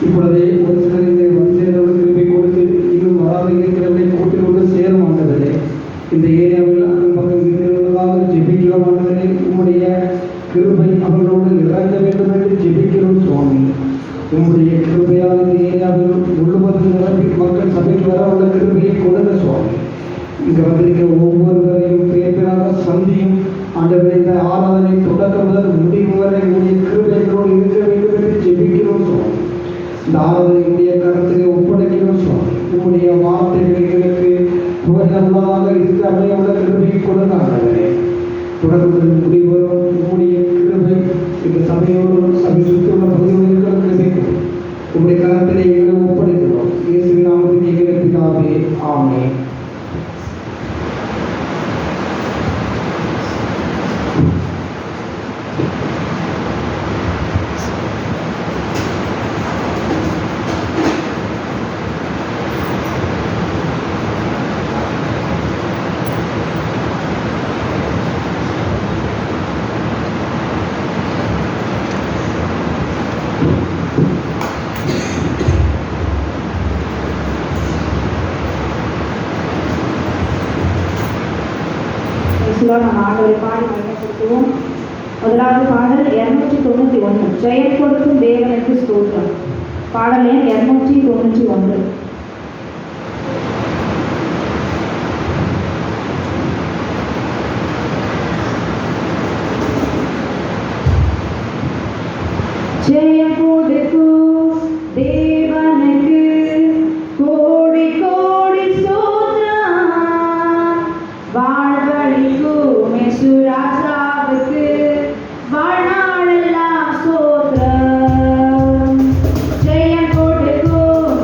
இப்பொழுதே ஒரு சிலர் இந்த வந்து சேர்ந்தவர்கள் கிருபை கொடுத்து இன்னும் வராத இருக்கிறவர்களை கூட்டிக் கொண்டு சேரும் ஆண்டவரே. இந்த ஏரியாவில் அருள்மகன் இருக்கிறவர்களாக ஜெபிக்கிறோம் ஆண்டவரே. உம்முடைய கிருபை அவர்களோடு இறங்க வேண்டும் என்று ஜெபிக்கிறோம் சுவாமி. உம்முடைய கிருபையால் இந்த ஏரியாவில் முழுவதும் நிரம்பி மக்கள் சபைக்கு வர உள்ள கிருபையை கொடுங்க சுவாமி. இங்கு வந்திருக்கிற ஒவ்வொருவரையும் பேராக சந்தியும் ஆண்டவரே. இந்த ஆராதனை தொடக்கம் முதல் முடிவு வரை உடைய கிருபைகளோடு இருக்க வேண்டும் என்று ஜெபிக்கிறோம் சுவாமி. இந்த ஆராதனையுடைய கருத்திலே ஒப்படைக்கிறோம் சுவாமி. உம்முடைய வார்த்தைகளுக்கு புகழமாக இருக்க அமையோட கிருபையை கொடுங்க ஆண்டவரே. தொடர்புடன் முடிவரும் உம்முடைய கிருபை இந்த சபையோடும் சபை சுற்றுள்ள பகுதியோடு இருக்கிற கிருபை உம்முடைய கருத்திலே எங்களை ஒப்படைக்கிறோம். இயேசுவின் நாமத்தில் எங்கள் பிதாவே, ஆமென். நம்ம ஆண்டவரை பாடி பயன்படுத்துவோம். முதலாவது பாடல் 291, ஜெயம் கொடுக்கும் தேவனுக்கு ஸ்தோத்திரம். பாடல் எண் 291. ஜெயம் கொடுக்கும் தேவனுக்கு கோடி கோடி ஸ்தோத்திரம். வாழ்வழிக்கும் யேசுராஜாவுக்கு வாழ்நாளெல்லாம் ஸ்தோத்திரம். ஜெயம் கொடுக்கும்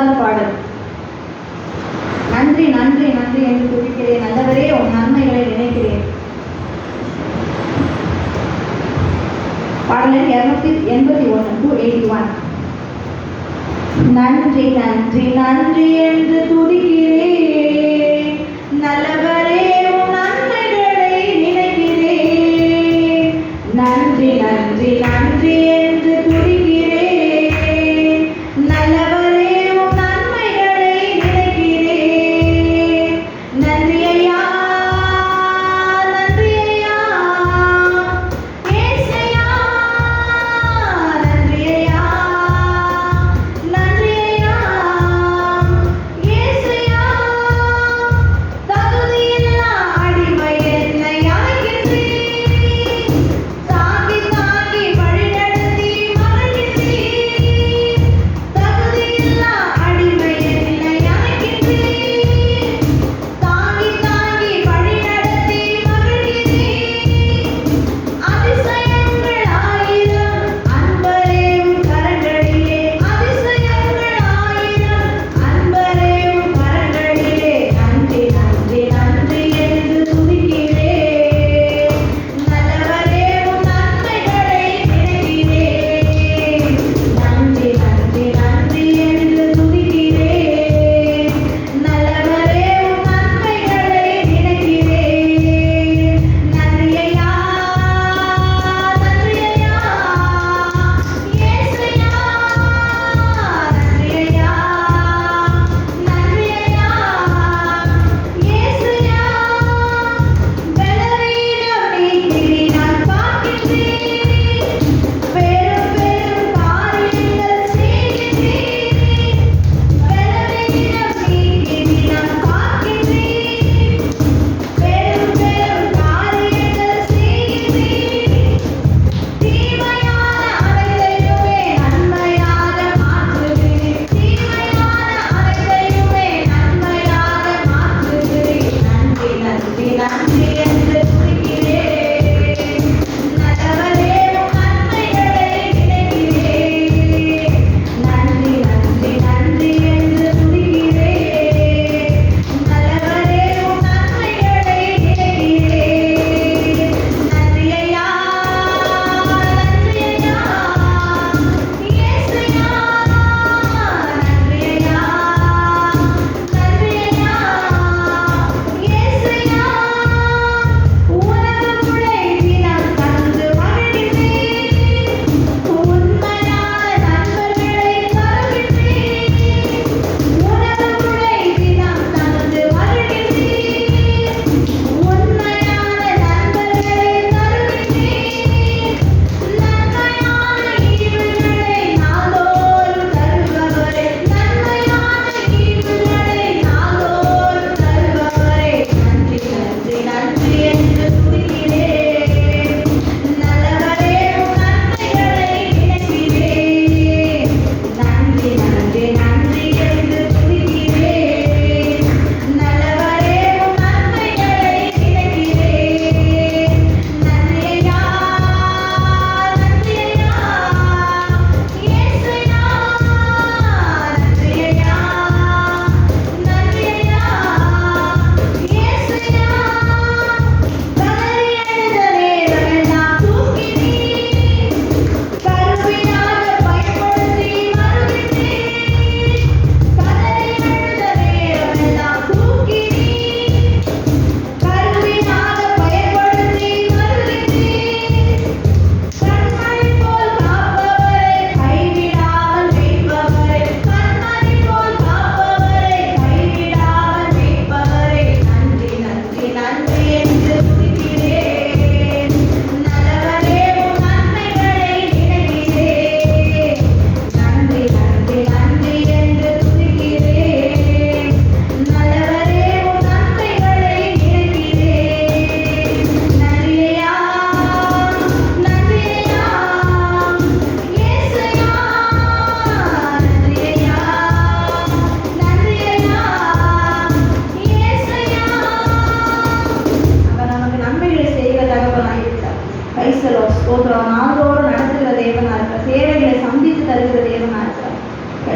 4வது பாடல். நன்றி நன்றி நன்றி என்று துதிக்கிறேன், நல்லவரே உன் நன்மைகளை நினைக்கிறேன். பாடல் எண் 281 281. நன்றி நன்றி நன்றி என்று துதிக்கிறேன், நல்லவரே உன் நன்மைகளை நினைக்கிறேன். நன்றி நன்றி நன்றி என்று துதிக்கிறேன், நல்லவரே உன் நன்மைகளை நினைக்கிறேன். நன்றி ஐயா நன்றி ஐயா ஏசையா, நன்றி ஐயா நன்றி ஐயா ஏசையா, தகுதியே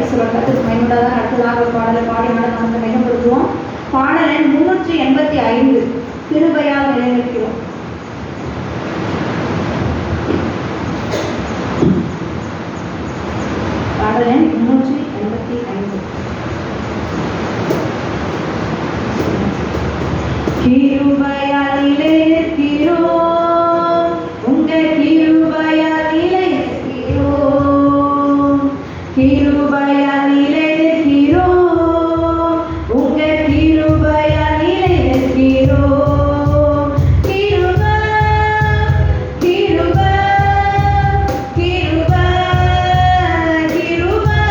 பரிசுகள் கற்றுக்கு மைமுண்டாதான் அடுத்ததாக ஒரு பாடலை பாடி ஆண்டு நமக்கு மையப்படுத்துவோம். பாடல் எண் 385 கிருபையால் நிலைநிற்கிறோம். பாடல் எண் 385. கிருபையால் நிலைநிற்கிறோம், உங்க கிருபையால் நிலைநிற்கிறோம், கிருபையால் நிலைநிற்கிறோம், உங்க கிருபையால் நிலைநிற்கிறோம். கிருபை கிருபை கிருபை கிருபை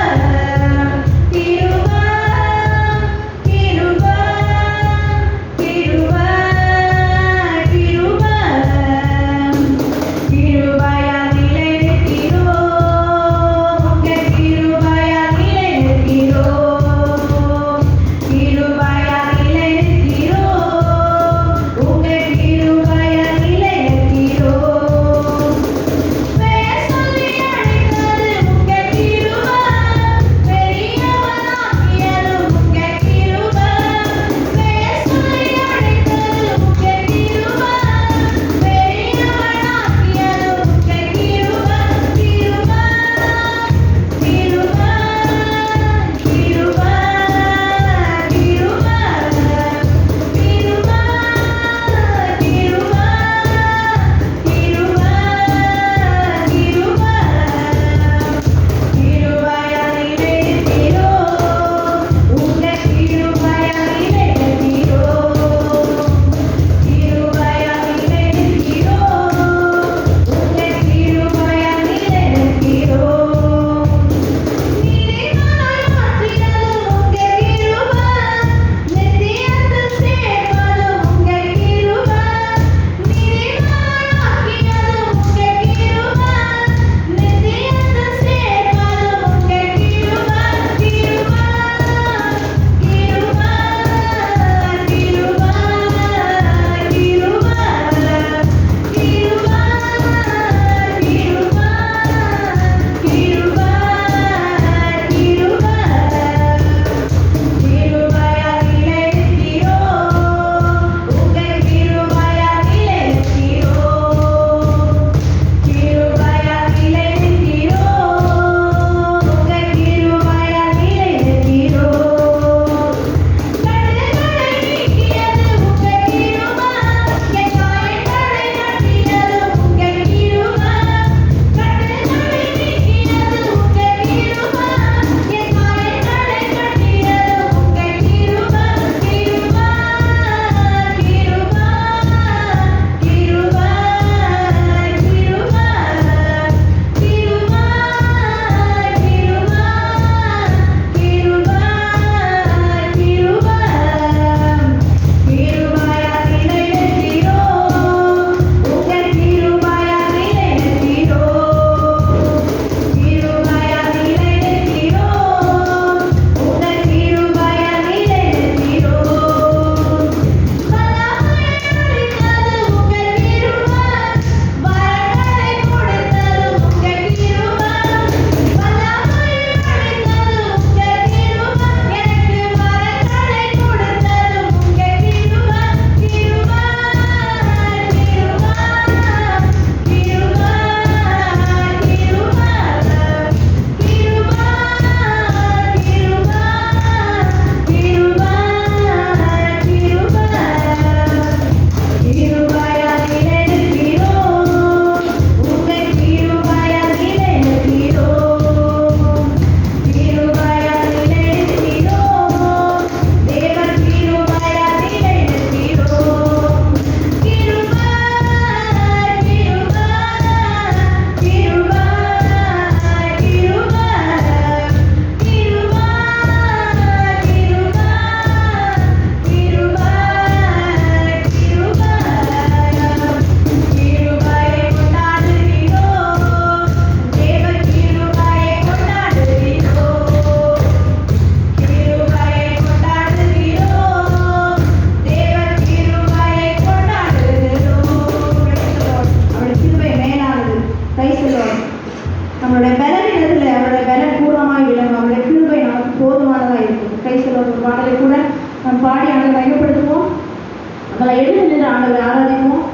நம்ம எழுதி நின்று ஆண்டவரை ஆராதிப்போம்.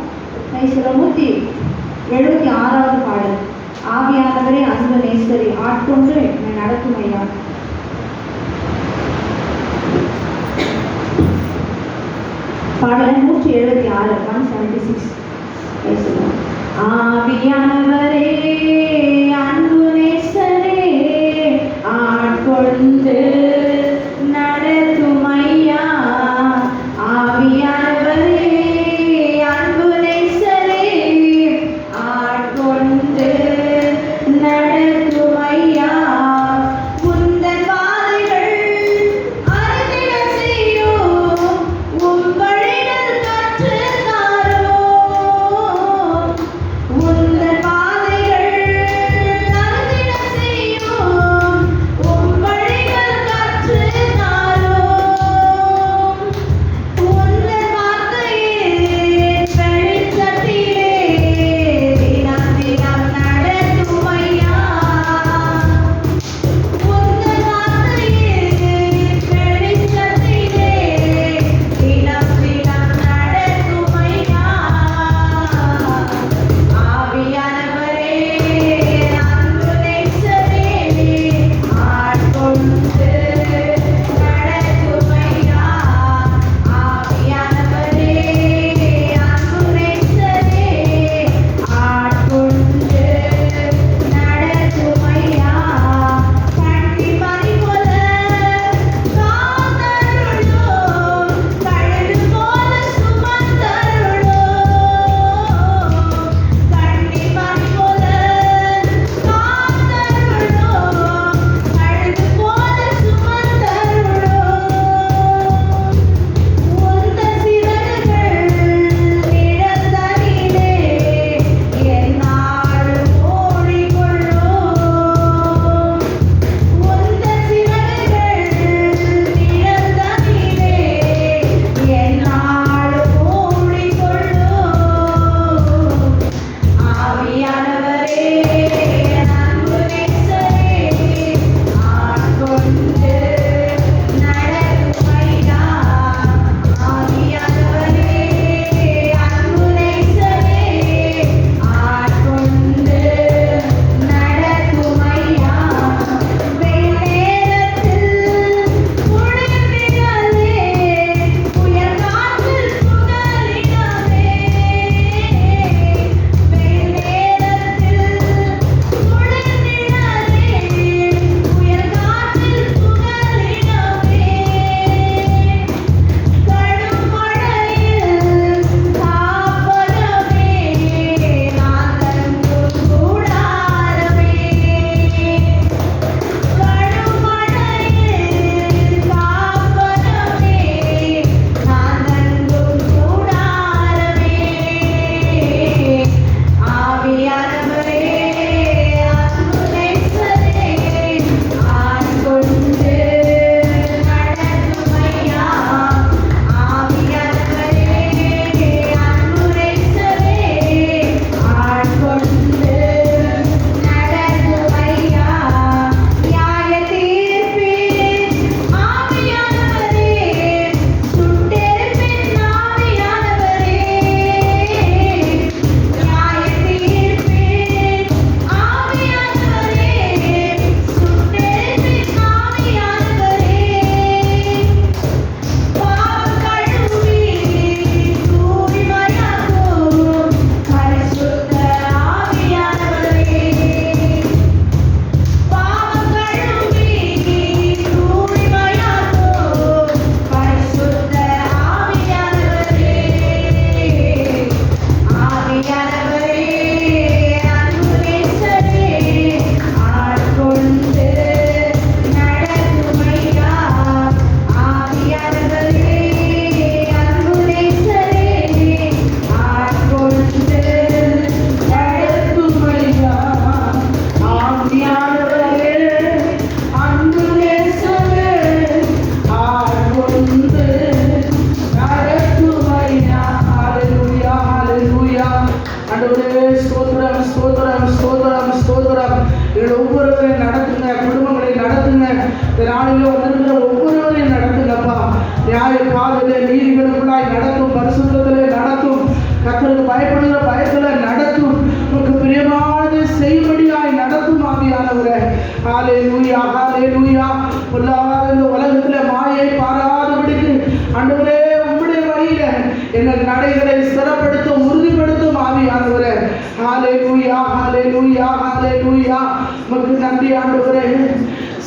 176வது பாடல். ஆவியானவரே அன்பு நேசரே ஆட்கொண்டு என்னை நடத்தும் ஐயா. பாடல் 176 176. ஆவியானவரே அன்பு நேசரே ஆட்கொண்டு நடத்தும் ஐயா. ஆவியானவரே அன்பு நேசரே ஆட்கொண்டு நடத்தும் ஐயா. உந்தன் பாதைகள் அறிந்திட செய்யும் உம் வழிகள் கற்றுத் தாரும். உந்தன் பாதைகள் அறிந்திட செய்யும் உம் வழிகள் கற்றுத் தாரும். உந்தன் வார்த்தையின் வெளிச்சத்திலே தினம் தினம் நடத்தும் ஐயா. உந்தன் வார்த்தையின் வெளிச்சத்திலே தினம் தினம் நடத்தும் ஐயா. ஆவியானவரே அன்பு நேசரே ஆட்கொண்டு நடத்தும் ஐயா. ஆவியானவரே அன்பு நேசரே ஆட்கொண்டு நடத்தும் ஐயா. கண்ணிமணி போல காத்தருளும், கழுகு போல சுமந்தருளும். கண்ணிமணி போல காத்தருளும், கழுகு போல சுமந்தருளும். உந்தன் சிறகுகள் நிழல்தனிலே எந்நாளும் ஓடிக்கொள்ளும். உந்தன் சிறகுகள் நிழல்தனிலே எந்நாளும் ஓடிக்கொள்ளும். ஆவியானவரே அன்பு நேசரே ஆட்கொண்டு நடத்தும் ஐயா. ஆவியானவரே அன்பு நேசரே ஆட்கொண்டு நடத்தும் ஐயா. வெள்ளேரத்தில் குளிர்ந்திடலே, புயல் காற்றில் புகலிடலே. வெள்ளேரத்தில் குளிர்ந்திடலே, புயல் காற்றில் புகலிடலே. கடும் மழையில் காப்பதமே நான் தங்கும் கூடாரமே. கடும் மழையில் காப்பதமே நான் தங்கும் கூடாரமே. ஆவியானவரே அன்பு நேசரே ஆட்கொண்டு நடத்தும் ஐயா. ஆவியானவரே அன்பு நேசரே ஆட்கொண்டு நடத்தும் ஐயா. நியாய தீர்ப்பின் ஆவியானவரே சுட்டெரிப்பின் ஆவியானவரே. நியாய தீர்ப்பின் ஆவியானவரே சுட்டெரிப்பின் ஆவியானவரே. பாவம் கழுவி தூய்மையாக்கும் பரிசுத்த ஆவியானவரே. பாவம் கழுவி தூய்மையாக்கும் பரிசுத்த ஆவியானவரே. ஆவியானவரே அன்பு நேசரே ஆட்கொண்டு நடத்தும் ஐயா. ஆவியானவரே அன்பு நேசரே ஆட்கொண்டு நடத்தும் ஐயா. ஆவியானவரே அன்பு நேசரே ஆட்கொண்டு நடத்தும் ஐயா. ஹalleluya ஹalleluya. ஆண்டவரே ஸ்தோத்திரம் ஸ்தோத்திரம் ஸ்தோத்திரம் ஸ்தோத்திரம். எங்கள் ஒவ்வொருவரையும் நடத்துங்க, குடும்பங்களை நடத்துங்க. இந்த நாளில் வந்திருக்கிற ஒவ்வொருவரையும் நடத்துங்கப்பா. நியாய பாதையிலே நீதிகளுக்குள்ளாய் நடத்தும் பரிசுத்த பயப்படுகிற பயத்துல நடத்தும். உமக்கு பிரியமானதை செய்யும்படியாய் நடத்தும் ஆவியானவரே. ஹல்லேலூயா, ஹல்லேலூயா. பொல்லாத இந்த உலகத்துல மாயை பாராதபடிக்கு ஆண்டவரே உம்முடைய வழியில எங்கள் நடைகளை ஸ்திரப்படுத்தும், உறுதிப்படுத்தும் ஆவியானவரே. ஹல்லேலூயா, ஹல்லேலூயா, ஹல்லேலூயா. உமக்கு நன்றி ஆண்டவரே.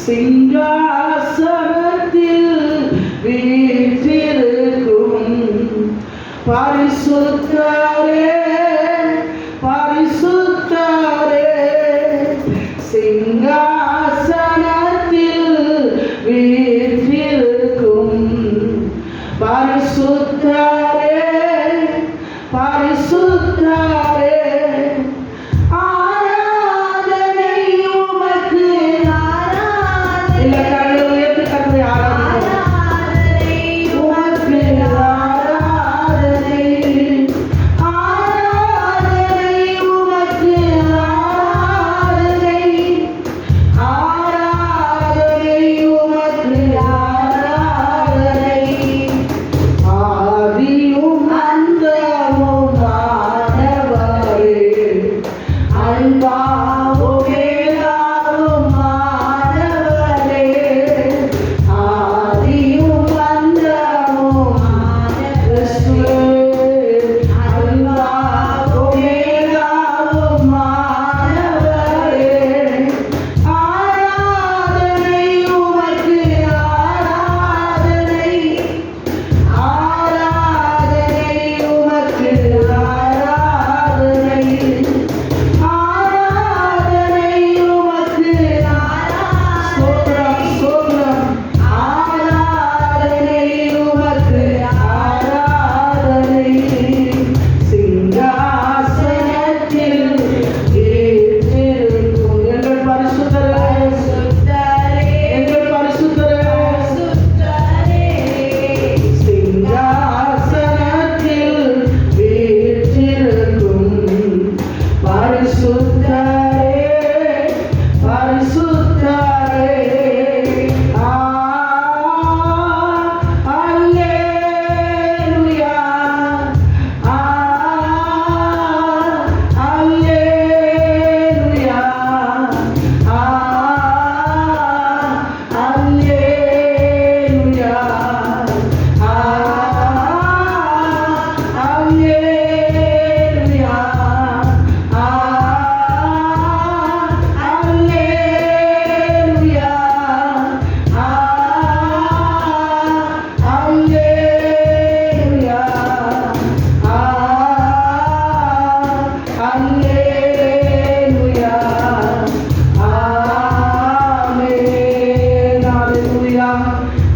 சிங்காசனத்தில் வீற்றிருக்கும் பரிசுத்தரே, பரிசுத்தரே. சிங்காசனத்தில் வீற்றிருக்கும் பரிசுத்தரே, பரிசுத்தரே. ஆராதனை உமக்கு, ஆராதனை உயர்த்தி கர்த்தரை ஆராதிப்போம். உமக்கு ஆராதனை, ஆராதனை உமக்கு ஆராதனை, ஆராதனை உமக்கு ஆராதனை. ஆதியும் அந்தமும் ஆனவரே, அல்பாவும் மேலாவும் ஆனவரே. ஆதியும் அந்தமும் கிறிஸ்துவே, அல்பாவும் மேலாவும் ஆனவரே. ஆராதனை உமக்கு ஆராதனை, ஆராதனை உமக்கு ஆராதனை, ஆராதனை உமக்கு ஸ்தோத்திரம், ஸ்தோத்திரம். ஆராதனை உமக்கு ஆராதனை. சிங்காசனத்தில் வீற்றிருக்கும் எங்கள் பரிசுத்தரே, எங்கள் பரிசுத்தரே. சிங்காசனத்தில் வீற்றிருக்கும் பரிசுத்தரே, பரிசுத்தரே. அல்லேலூயா, அல்லேலூயா, அல்லேலூயா, அல்லேலூயா, அல்லேலூயா, அல்லேலூயா, அல்லேலூயா. ஆமென், ஹல்லேலூயா.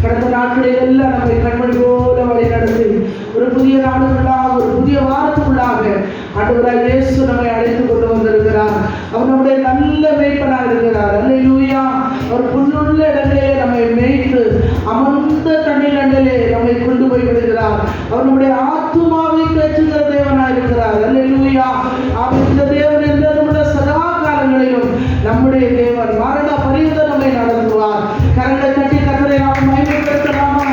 கடந்த நாட்களில் எல்லாம் நம்மை கண்மணி போல வழி நடத்தி ஒரு புதிய நாளுக்குள்ளாக, ஒரு புதிய வாரத்துக்குள்ளாக ஆண்டவராய் இயேசு நம்மை அழைத்துக் கொண்டு வந்திருக்கிறார். அவர் நம்முடைய நல்ல மேய்ப்பனாக இருக்கிறார். அல்லேலூயா. அவர் புல்லுள்ள இடங்களிலே நம்மை மேய்த்து அமர்ந்த தண்ணீர் அண்டலே நம்மை கொண்டு போய் விடுகிறார். அவர் நம்முடைய ஆத்துமாவை தேற்றுகிற தேவனாக இருக்கிறார். அல்லேலூயா. அவர் இந்த தேவன் எந்த நம்முடைய சதா காலங்களிலும் நம்முடைய தேவன் மரண பரிந்து நம்மை நடத்துவார். கரங்களை தட்டி கர்த்தரை நாம் மகிமைப்படுத்தலாமா?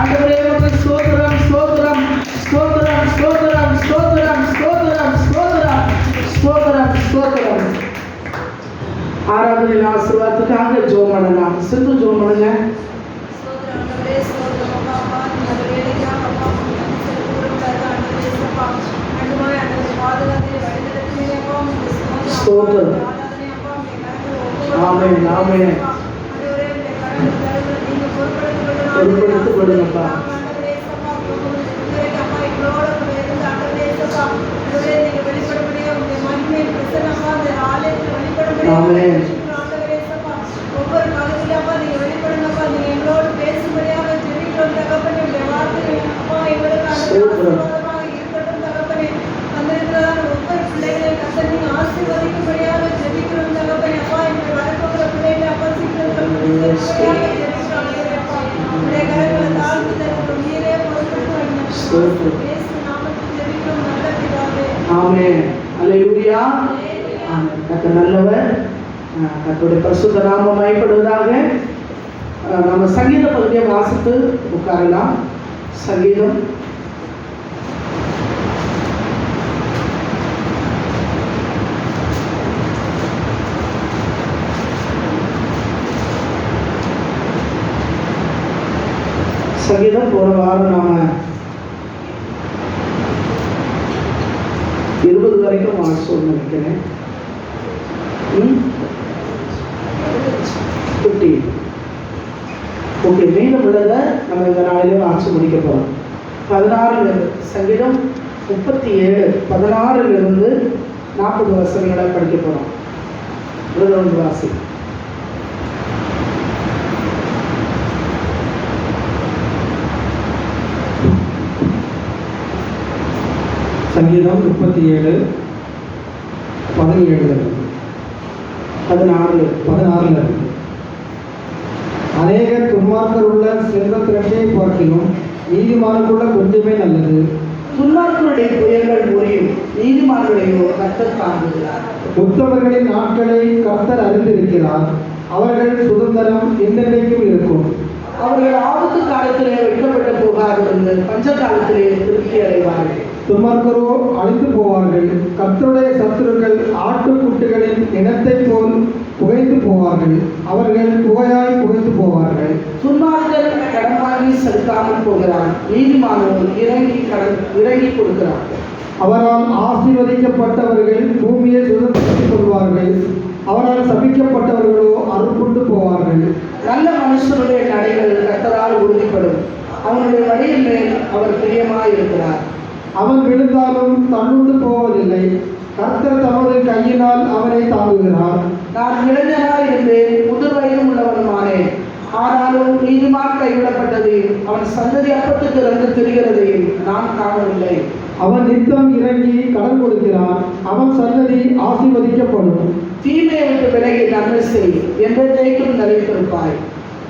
ஆண்டவரே உமக்கு ஸ்தோத்திரம், ஸ்தோத்திரம், ஸ்தோத்திரம், ஸ்தோத்திரம், ஸ்தோத்திரம், ஸ்தோத்திரம், ஸ்தோத்திரம், ஸ்தோத்திரம், ஸ்தோத்திரம். ஆராதனையின் ஆசீர்வாதத்துக்காக ஜெபம் பண்ணலாம். சிந்து ஜெபம் பண்ணுங்க. ஸ்தோத்திரம். ஆமென், ஆமென். பொறுப்படுத்திக் கொள்ளுங்கப்பா. ஆமென். ஒவ்வொரு பகுதியிலப்பா நீங்க வெளிப்படுங்கப்பா. நீங்க எங்களோடு பேசும்படியாக ஜெபிக்கிறோம் தகப்பனே. உடைய வார்த்தை அப்பா எங்களுக்கு ஆசீர்வாதமாக இருக்கட்டும் தகப்பனே. வந்திருக்கிறதான ஒவ்வொரு பிள்ளைகளையும் கர்த்தர் நீங்க ஆசீர்வதிக்கும்படியாக ஜெபிக்கிறோம் தகப்பனே. அப்பா எங்களை வரப்போகிற பிள்ளைகளை அப்பா சீக்கிரம் ஜெபிக்கிறோம் அப்பா. உடைய கரங்களை தாழ்ந்து தருகிறோம். நீரே பொறுப்படுத்த பேசு நாமத்தில் ஜெபிக்கிறோம் நல்ல பிதாவே. ஆமென். அல்லேலூயா. கர்த்தர் நல்லவர். கர்த்தருடைய பரிசுத்த நாமம் மகிமைப்படுவதாக. நம்ம சங்கீத பகுதியை வாசித்து உட்காரலாம். சங்கீதம் சங்கீதம் போன வாரம் நாம 20 வரைக்கும் வாசிச்சோம்னு நினைக்கிறேன். 50. ஓகே, மீண்டும் உள்ளதை நம்ம இந்த நாளிலே வாசிச்சு முடிக்க போகிறோம். 16 சங்கீதம் 37 16 40 வசனங்களை படிக்க போகிறோம். முதல் வாசி. சங்கீதம் 37 17 16 அநேக துன்மார்க்கர் உள்ள செல்வத்திரட்டையை பார்க்கிலும் நீதிமானுக்குள்ள கொஞ்சமே நல்லது. துன்மார்க்கருடைய புயல்கள் முறையும் நீதிமான்களையோ கர்த்தர் தாங்குகிறார். உத்தமர்களின் நாட்களை கர்த்தர் அறிந்திருக்கிறார். அவர்கள் சுதந்திரம் என்றென்றைக்கும் இருக்கும். அவர்கள் ஆபத்து காலத்திலே வெட்கப்பட்டு போகாதிருந்து பஞ்ச காலத்திலே திருப்தி அடைவார்கள். துன்மார்க்கரோ அழிந்து போவார்கள். கர்த்தருடைய சத்துருக்கள் ஆட்டுக்குட்டிகளின் இனத்தை போல் புகைந்து போவார்கள். அவர்கள் புகையாய் புகைந்து போவார்கள். துன்மார்க்கர் கடன் வாங்கி செலுத்தாமல் போகிறார். நீதிமானோ இறங்கி கொடுக்கிறார். அவரால் ஆசீர்வதிக்கப்பட்டவர்கள் பூமியை சுதந்திரத்துக் கொள்வார்கள். அவரால் சபிக்கப்பட்டவர்களோ அறுப்புண்டு போவார்கள். நல்ல மனுஷனுடைய நடைகள் கர்த்தரால் உறுதிப்படும். அவனுடைய வழியின் மேல் அவர் பிரியமாய் இருக்கிறார். அவன் விழுந்தாலும் தள்ளுண்டு போவதில்லை. கர்த்தர் தமது கையினால் அவனை தாங்குகிறார். நான் இளைஞனாய் இருந்தேன், முதிர் வயதும் உள்ளவனுமானேன். ஆனாலும் நீதிமான் கைவிடப்பட்டதையும் அவன் சந்ததி அப்பத்துக்கு இறந்து திரிகிறதையும் நான் காணவில்லை. அவன் நித்தம் இறங்கி கடன் கொடுக்கிறான். அவன் சந்ததி ஆசீர்வதிக்கப்படும். தீமையை விட்டு விலகி நன்மை செய், என்றைக்கும் நிலைத்திருப்பாய்.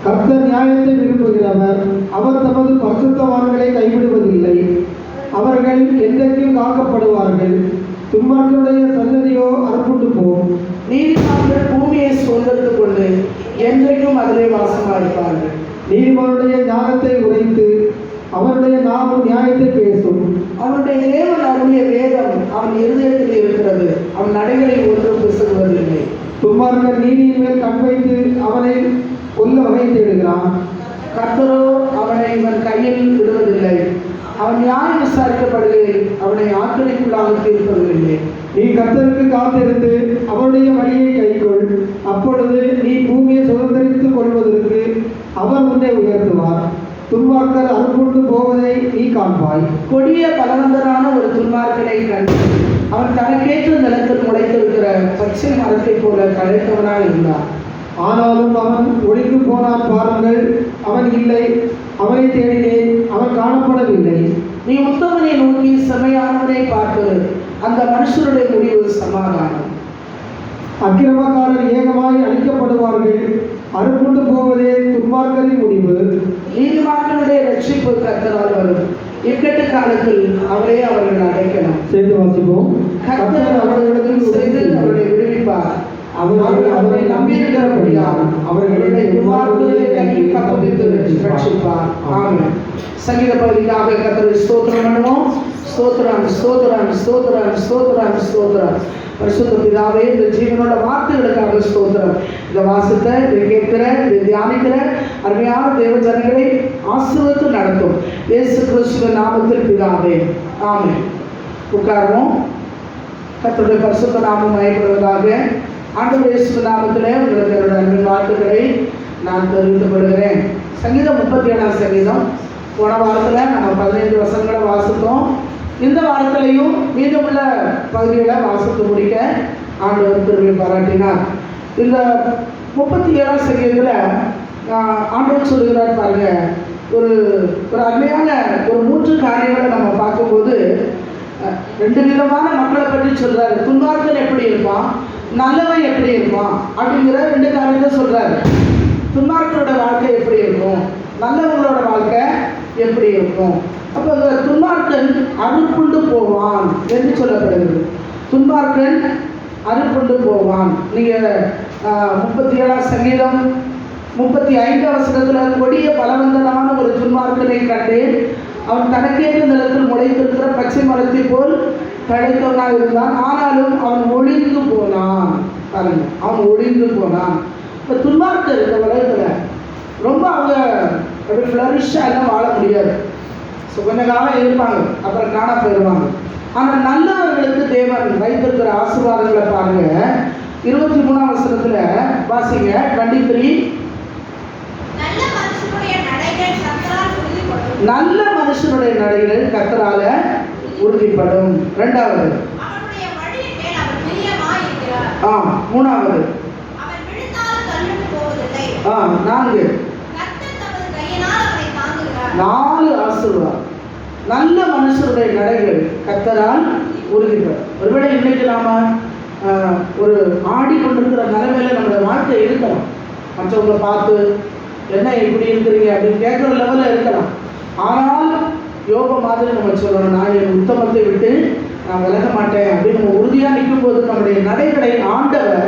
கர்த்தர் நியாயத்தை விரும்புகிறவர். அவர் தமது பரிசுத்தவான்களை கைவிடுவதில்லை. அவர்கள் என்றைக்கும் காக்கப்படுவார்கள். துன்மார்க்கருடைய சந்ததியோ அறுப்புண்டு போகும். நீதிமான்கள் பூமியை சுதந்திரத்துக் கொண்டு என்றைக்கும் அதிலே வாசமாயிருப்பார்கள். நீதிமானுடைய ஞானத்தை உரைத்து அவருடைய நாமும் நியாயத்தை பேசும். அவனுடைய தேவன் அருளிய வேதம் அவன் இருதயத்தில் இருக்கிறது. அவன் நடைகளில் ஒன்றும் பிசகுவதில்லை. துன்மார்க்கர் நீதியின் மேல் கண் வைத்து அவனை கொல்ல வகை தேடுகிறான். கர்த்தரோ அவனை இவன் கையில் விடுவதில்லை. அவன் நியாயம் விசாரிக்கப்படுகையில் அவனை ஆக்கினைக்குள்ளாக தீர்ப்பதில்லை. நீ கர்த்தருக்கு காத்திருந்து அவருடைய வழியை கைக்கொள். அப்பொழுது நீ பூமியை சுதந்திரித்துக் கொள்வதற்கு அவர் உன்னை உயர்த்துவார். துன்மார்க்கர் அறுப்புண்டு போவதை நீ காண்பாய். கொடிய பலவந்தரான ஒரு துன்மார்க்கனை கண்டு அவன் தனக்கேற்ற நிலத்தில் முளைத்திருக்கிற பச்சை மரத்தை போல களைத்தவனாய் இருந்தான். ஆனாலும் அவன் ஒழிந்து போனான் பாருங்கள். அவன் இல்லை. அவனை தேடினேன், அவன் காணப்படவில்லை. நீ உத்தமனை நோக்கி செமையானவனை பார்த்து அந்த மனுஷருடைய முடிவு சமாதானம். அக்கிரமக்காரர் ஏகமாய் அழிக்கப்படுவார்கள். அறுப்புண்டு போவதே துன்மார்க்கரின் முடிவு. நீதிமான்களுடைய ரட்சிப்பு கர்த்தரால் வரும். இக்கட்டு காலத்தில் அவரே அவர்கள் அடைக்கலாம். சேர்த்து வாசிப்போம். கர்த்தர் அவர்களுக்கு செய்து அவர்களை விடுவிப்பார். அவரை நம்பியிருக்கிறபடியால் அவர்களுடைய துன்மார்க்கர்களை கையில் தப்புவித்து ரட்சிப்பார். ஆமென். சங்கீத பகுதிக்காக கர்த்தரை ஸ்தோத்திரம் பண்ணுவோம். ஸ்தோத்திரம் ஸ்தோத்திரம் ஸ்தோத்திரம் ஸ்தோத்திரம் ஸ்தோத்திரம். பரிசுத்த பிதாவே, இந்த ஜீவனோட வார்த்தைகளுக்காக ஸ்தோத்திரம். இந்த வாசத்தை, இதை கேட்கிற, இதை தியானிக்கிற அருமையான தேவ ஜனங்களை ஆசீர்வதித்து நடத்தும் இயேசு கிறிஸ்துவின் நாமத்தில் பிதாவே, ஆமென். உட்காருவோம். கர்த்தருடைய பரிசுத்த நாமம் மகிமைப்படுவதாக. ஆண்டவர் இயேசு நாமத்திலே உங்களுக்கு என்னுடைய அன்பின் வாழ்த்துக்களை நான் தெரிவித்துக் கொள்கிறேன். சங்கீதம் 37 சங்கீதம். போன வாரத்தில் நம்ம 15 வசனங்களை வாசித்தோம். இந்த வாரத்திலையும் மீதமுள்ள பகுதிகளை வாசித்து முடிக்க ஆண்டவர் திரும்பி பாராட்டினார். இந்த 37 சங்கீதத்தில் ஆண்டவர் சொல்லுகிறார் பாருங்க. ஒரு அருமையான ஒரு 3 காரியங்களை நம்ம பார்க்கும்போது 2 விதமான மக்களை பற்றி சொல்றாரு. துன்மார்க்கன் எப்படி இருப்பான், நல்லவன் எப்படி இருப்பான் அப்படிங்கிற 2 காரியத்தை சொல்றாரு. துன்மார்க்கரோட வாழ்க்கை எப்படி இருக்கும், நல்லவங்களோட வாழ்க்கை எப்படி இருக்கும். அப்போ இந்த துன்மார்க்கன் அறுப்புண்டு போவான் என்று சொல்லப்படுகிறது. துன்மார்க்கன் அறுப்புண்டு போவான். நீங்கள் 37 சங்கீதம் 35 வசனத்தில் கொடிய பலவந்தனான ஒரு துன்மார்க்கனை கண்டேன். அவன் தனக்கேற்ற நிலத்தில் முளைத்திருக்கிற பச்சை மரத்தை போல் தழைத்தவனாக இருந்தான். ஆனாலும் அவன் ஒளிந்து போனான். பாருங்க, அவன் ஒளிந்து போனான். இப்போ துன்மார்க்கர் இந்த உலகத்தில் ரொம்ப அவங்க அப்படி ஃப்ளரிஷாக எல்லாம் வாழ முடியாது. ஸோ கொஞ்ச காலம் இருப்பாங்க, அப்புறம் காண போயிடுவாங்க. ஆனால் நல்லவர்களுக்கு தேவன் வைத்திருக்கிற ஆசீர்வாதங்களை பாருங்க. 23ஆம் வசனத்துல வாசிங்க. 23. நல்ல மனுஷனுடைய நடைகள் கர்த்தரால உறுதிப்படும். 2வது. 3வது. 4. 4 ஆசீர்வாதம். நல்ல மனுஷருடைய நடைகள் கர்த்தரால் உறுதிப்படும். ஒருவேளை இன்னைக்கு நாம ஒரு ஆடிக்கொண்டிருக்கிற நிலைமையில நம்மளோட வாழ்க்கை இருக்கலாம். மற்றவங்களை பார்த்து என்ன இப்படி இருக்கிறீங்க அப்படின்னு கேட்குற லெவலில் இருக்கலாம். ஆனால் யோக மாதிரி நம்ம சொல்லணும், நான் என் உத்தமத்தை விட்டு நான் விலக மாட்டேன் அப்படின்னு நம்ம உறுதியாக நிற்கும் போது நம்முடைய நடைகளை ஆண்டவர்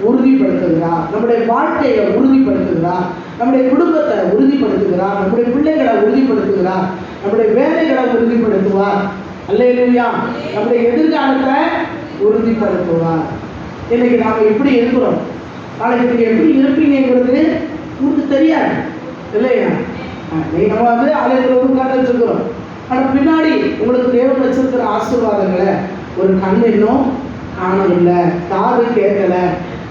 உறுதிப்படுத்துகிறார், நம்முடைய வாழ்க்கையை உறுதிப்படுத்துகிறார், நம்முடைய குடும்பத்தை உறுதிப்படுத்துகிறார், நம்முடைய பிள்ளைகளை உறுதிப்படுத்துகிறார், நம்முடைய வேலைகளை உறுதிப்படுத்துவார். அல்லேலூயா. நம்முடைய எதிர்காலத்தை உறுதிப்படுத்துவார். இன்னைக்கு நாம் எப்படி இருக்கிறோம், நாளைக்கு நீங்கள் எப்படி இருப்பீங்கிறது உங்களுக்கு தெரியாது இல்லையா? நம்ம ஆலயத்தில் உட்கார்ந்து இருக்கிறோம், ஆனால் பின்னாடி உங்களுக்கு தேவன் வச்சிருக்கிற ஆசீர்வாதங்களை ஒரு கண் இன்னும் காணவில்லை, காது கேட்கலை.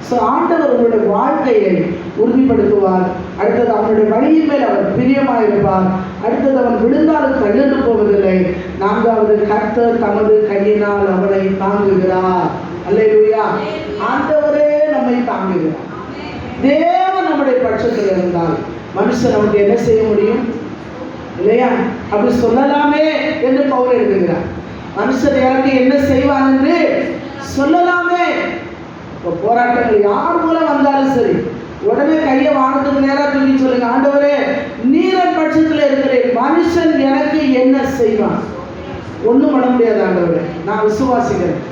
ஸோ ஆண்டவர் உங்களுடைய வாழ்க்கையை உறுதிப்படுத்துவார். அடுத்தது அவனுடைய வழியின் மேல் அவர் பிரியமாக இருப்பார். அடுத்தது அவன் விழுந்தாலும் தள்ளிட்டு போவதில்லை. 4வது, கர்த்தர் தமது கையினால் அவனை தாங்குகிறார். அல்லேலூயா. ஆண்டவரே நம்மை தாங்குகிறார். தேவன் நம்முடைய பட்சத்தில் இருந்தால் மனுஷன் நமக்கு என்ன செய்ய முடியும் இல்லையா? அப்படி சொல்லலாமே என்று பவுல் எழுதுகிறார். மனுஷன் எனக்கு என்ன செய்வான் என்று சொல்லலாமே. இப்போ போராட்டங்கள் யார் மூலம் வந்தாலும் சரி, உடனே கையை வானத்துக்கு நேராக தூக்கி சொல்லுங்க, ஆண்டவரே நீரன் பட்சத்தில் இருக்கிறேன், மனுஷன் எனக்கு என்ன செய்வான்? ஒன்றும் பண்ண முடியாது ஆண்டவரே, நான் விசுவாசிக்கிறேன்.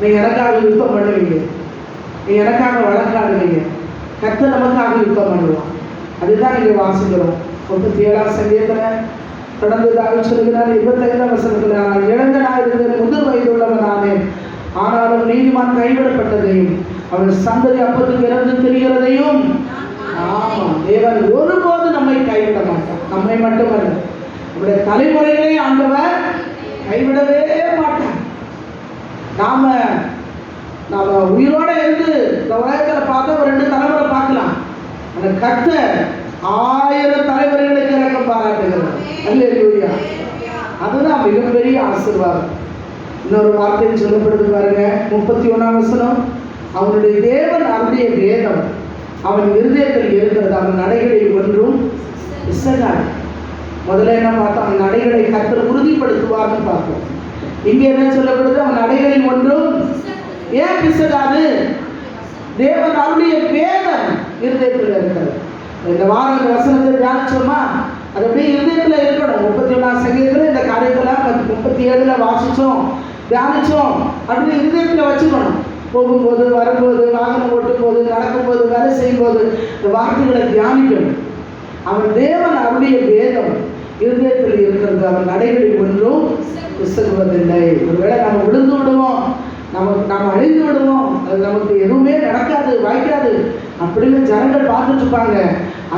நீங்கள் எனக்காக யுத்தம் பண்ணுவீங்க, நீங்கள் எனக்காக வழக்காடுவீங்க, கர்த்தர் நமக்காக யுத்தம் பண்ணுவான். அதுதான் நீங்கள் வாசிக்கிறோம். 37ஆம் சங்கீதத்தில் தொடர்ந்து தாவீது சொல்கிறார். 25ஆம் வசனத்தில், நான் இளைஞனாக இருந்தேன், முதிர் வயதுள்ளவன் ஆனேன், ஆனாலும் நீதிமான் கைவிடப்பட்டதையும் அவன் சந்ததி அப்பத்துக்கு இறந்து தெரிகிறதையும். ஆமாம், தேவன் ஒருபோது நம்மை கைவிட மாட்டான். நம்மை மட்டுமல்ல, நம்முடைய தலைமுறைகளே ஆண்டவர் கைவிடவே மாட்டான். நாம உயிரோட இருந்து இந்த உலகத்தில் பார்த்தா ஒரு 2 தலைமுறை பார்க்கலாம். அந்த கர்த்தர் 1000 தலைமுறைகளுக்கு இறக்கம் பாராட்டுகிறார். அல்லேலூயா. அதுதான் மிகப்பெரிய ஆசீர்வாதம். இன்னொரு வார்த்தையில் சொல்லப்படுது பாருங்க, 31ஆம் வசனம். அவனுடைய தேவன் அவருடைய வேதம் அவன் இருதயத்தில் இருக்கிறது, அவன் நடைகளில் ஒன்றும் பிசகாது. முதல்ல என்ன பார்த்தோம், அவன் நடைகளை கர்த்தர் உறுதிப்படுத்துவார்னு பார்த்தோம். இங்கே என்ன சொல்லப்படுது, அவன் நடைகளில் ஒன்றும் ஏன் பிசகாது? தேவன் அவருடைய வேதம் இருதயத்தில் இருக்கிறது. இந்த வாரம் இந்த வசனத்தை தியானிச்சோமா, அது அப்படியே இருதயத்தில் இருக்கணும். 31ஆம் சங்கீதத்தில் இந்த காரியத்தெல்லாம் 37ல் வாசித்தோம், தியானிச்சோம். அப்படி இருதயத்தில் வச்சுக்கணும். போகும்போது, வரும்போது, வாகனம் ஓட்டும் போது, நடக்கும்போது, வேலை செய்யும் போது இந்த வார்த்தைகளை தியானிக்கணும். அவன் தேவன் அவருடைய வேதம் இருதயத்தில் இருக்கிறது, அவன் நடைகளில் ஒன்றும் பிசகுவதில்லை. ஒருவேளை நம்ம விழுந்து விடுவோம், நாம் அழிந்து விடுவோம், அது நமக்கு எதுவுமே நடக்காது, வாய்க்காது அப்படின்னு ஜனங்கள் பார்த்துட்டு இருப்பாங்க.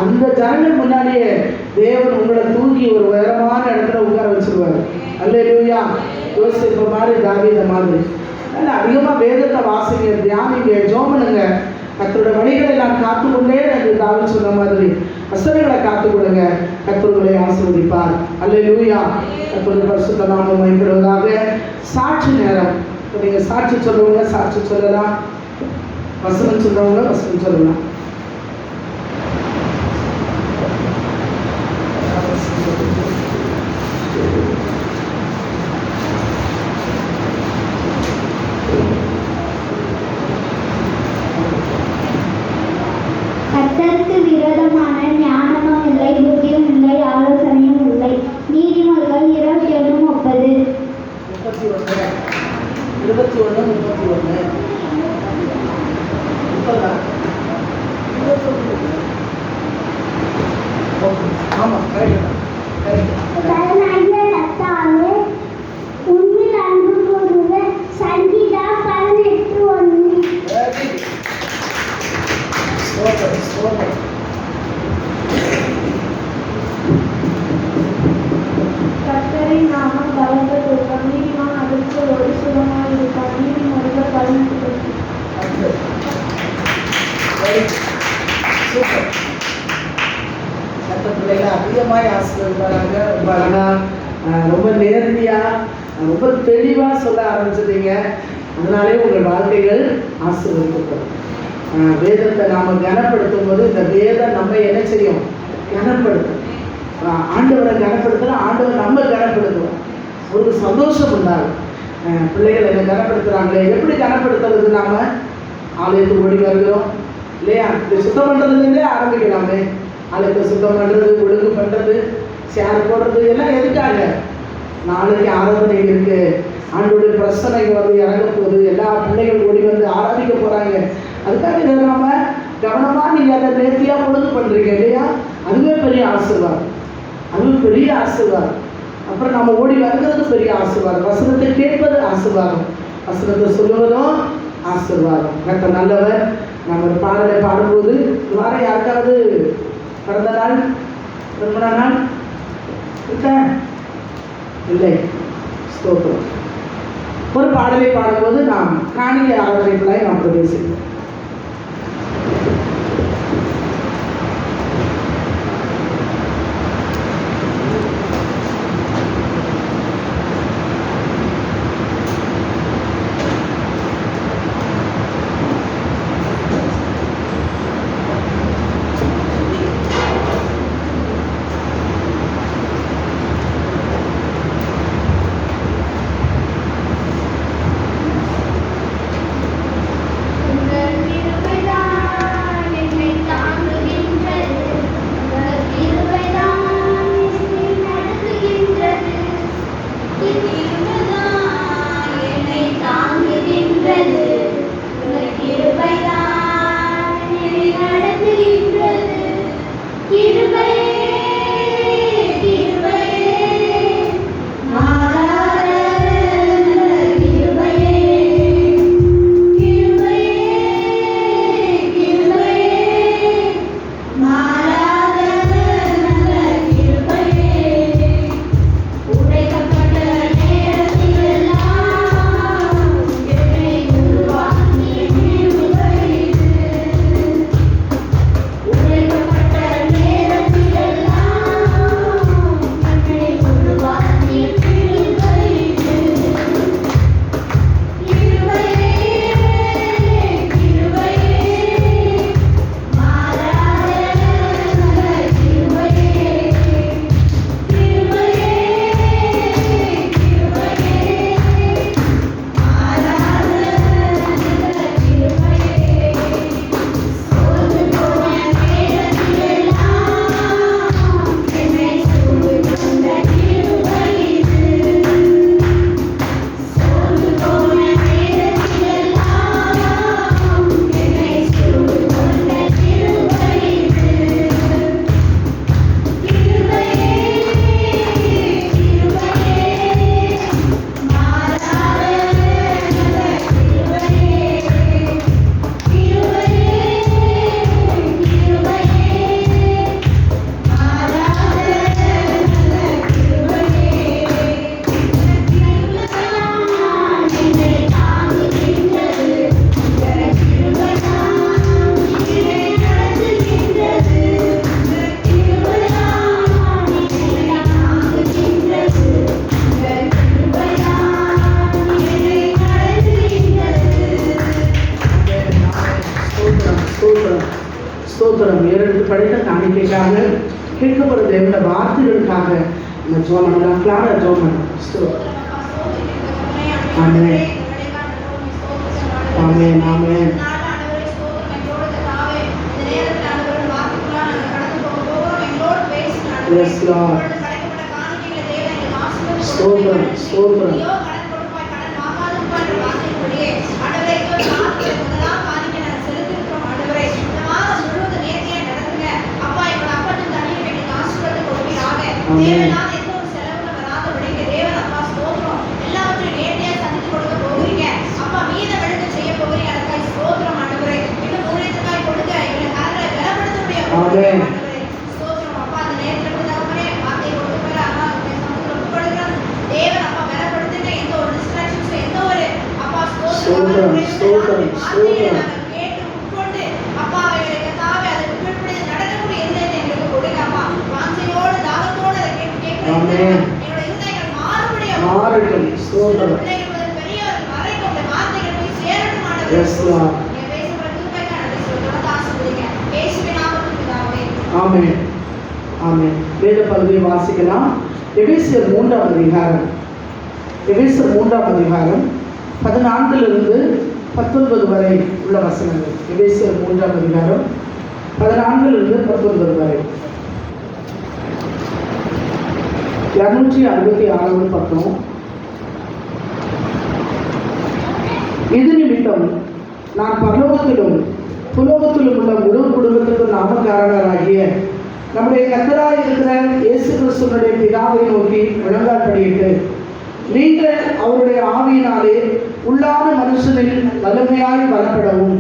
அந்த ஜனங்கள் முன்னாடியே தேவன் உங்களை தூக்கி ஒரு உயரமான இடத்துல உட்கார வச்சிருவார். அல்லேலூயா. யோசிப்பு மாதிரி, தாவீது மாதிரி. அதனால் அதிகமாக வேதத்தை வாசிங்க, தியானிங்க, ஜோமனுங்க. கர்த்தருடைய வழிகளை நான் காத்துக்கொண்டே என்று தாவீது சொன்ன மாதிரி வசனங்களை காத்துக்கொள்ளுங்க. கர்த்தர் உங்களை ஆசீர்வதிப்பார். அல்லேலூயா. கர்த்தருடைய பரிசுத்த நாமம் மகிமைப்படுவதாக. சாட்சி நேரம். நீங்கள் சாட்சி சொல்றவங்க சாட்சி சொல்லலாம், வசனம் சொல்றவங்க வசனம் சொல்லலாம். கர்த்தருக்கு விரோதமான ஞானமும் இல்லை, புத்தியும் இல்லை, ஆலோசனையும் இல்லை. நீதிமொழிகள் 21:30. 21. ஆமாம், உண்மையில் அன்பு கூறுக. சங்கீதா 18:1. அதிகமாய் ஆசீர்வதிப்பாராங்க. ரொம்ப அழகா ரொம்ப நேர்த்தியாக ரொம்ப தெளிவாக சொல்ல ஆரம்பிச்சிட்டீங்க. அதனாலே உங்கள் வாழ்க்கைகள் ஆசீர்வதிக்கப்படும். வேதத்தை நாம் கனப்படுத்தும் போது இந்த வேதம் நம்ம என்ன செய்யும்? கனப்படுத்தும். ஆண்டவரை கனப்படுத்தினா ஆண்டவர் நம்ம கனப்படுத்துவோம். ஒரு சந்தோஷம் உண்டாகும். பிள்ளைகள் என்ன கனப்படுத்துகிறாங்களே, எப்படி கனப்படுத்துறது? நாம் ஆலயத்துக்கு ஓடி வருகிறோம் இல்லையா? இந்த சுத்தம் பண்ணுறதுலேருந்தே ஆரம்பிக்கலாமே. ஆலயத்தை சுத்தம் பண்ணுறது, ஒழுங்கு பண்ணுறது, சேர் போடுறது எல்லாம் எதுக்காக? நாளைக்கு ஆராதனை இருக்குது, ஆண்டோடைய பிரசனைக்கு வந்து இறங்க போகுது, எல்லா பிள்ளைகள் ஓடி வந்து ஆராதிக்க போகிறாங்க. அதுக்காக இதை நாம் கவனமாக நீங்கள் அதை நேர்த்தியாக ஒழுங்கு பண்ணுறீங்க இல்லையா? அதுவே பெரிய ஆசீர்வாதம். அதுவே பெரிய ஆசீர்வாதம். அப்புறம் நம்ம ஓடி வருகிறது பெரிய ஆசீர்வாதம். வசனத்தை கேட்பது ஆசீர்வாதம், வசனத்தை சொல்லுவதும் ஆசீர்வாதம். கர்த்தர் நல்லவர். நம்ம ஒரு பாடலை பாடும்போது வாரம் யாருக்காவது பிறந்த நாள், திருமண நாள் இல்லை? ஸ்தோத்திரம். ஒரு பாடலை பாடும்போது நாம் காணிக்கை ஆராதனைக்குள்ளாய் நாம் பிரவேசிக்கிறோம். ஸ்தோத்திரம். ஏறெடுத்து படித்த காணிக்கைக்காக, கேட்கப்படும் தேவன வார்த்தைகளுக்காக இந்த ஜோம் பண்ணலாம். கிளாரா ஜோம் பண்ணலாம். ஆமென் ஆமென் ஆமென். Yes Lord. ஸ்தோத்திரம் ஸ்தோத்திரம். அப்பா ஆமென். எங்களுடைய இருதயங்கள் மாறுபடியாக மாறட்டும். ஸ்தோத்திரம். பிள்ளைகள் முதல் பெரியவர்கள் வரைக்கும் உடைய வார்த்தைகள் போய் சேரட்டும் ஆண்டவரே. Yes, Lord. என் பேசுகிற கிருபைக்காக நன்றி சொல்கிறோம். ஆசீர்வதிங்க. இயேசுவின் நாமத்தில் பிதாவே. ஆமென். ஆமென். வேத பகுதியை வாசிக்கலாம். எபேசியர் 3ஆம் அதிகாரம். எபேசியர் 3ஆம் அதிகாரம் 14 19 வரை உள்ள வசனங்கள். எபேசியர் 3ஆம் அதிகாரம் 14 19 வரை. 266 பக்கம். இது நிமித்தம் நான் பரலோகத்திலும் புலோகத்திலும் உள்ள முழு குடும்பத்துக்கும் நாமக்காரராகிய நம்முடைய கர்த்தராய் இருக்கிற இயேசு கிறிஸ்துவினுடைய பிதாவை நோக்கி முழங்காற்படியிட்டு, நீங்கள் அவருடைய ஆவியினாலே உள்ளான மனுஷனில் வல்லமையாய் பலப்படவும்,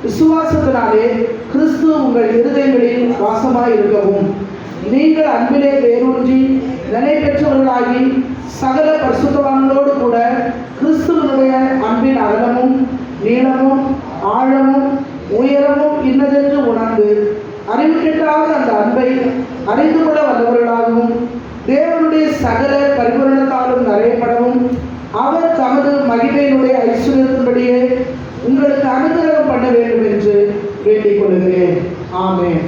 விசுவாசத்தினாலே கிறிஸ்து உங்கள் இருதயங்களில் வாசமாய் இருக்கவும், நீங்கள் அன்பிலே வேரூன்றி நிலை பெற்றவர்களாகி சகல பரிசுத்தவான்களோடு கூட கிறிஸ்துவனுடைய அன்பின் அகலமும் நீளமும் ஆழமும் உயரமும் இன்னதென்று உணர்ந்து அறிவு கெட்டாத அந்த அன்பை அறிந்து கொள்ள வல்லவர்களாகவும், தேவனுடைய சகல பரிபூரணத்தாலும் நிறையப்படவும், அவர் தமது மகிமையினுடைய ஐஸ்வர்யத்தின்படியே உங்களுக்கு அனுகிரகம் பண்ண வேண்டும் என்று வேண்டிக் கொள்கிறேன். ஆமென்.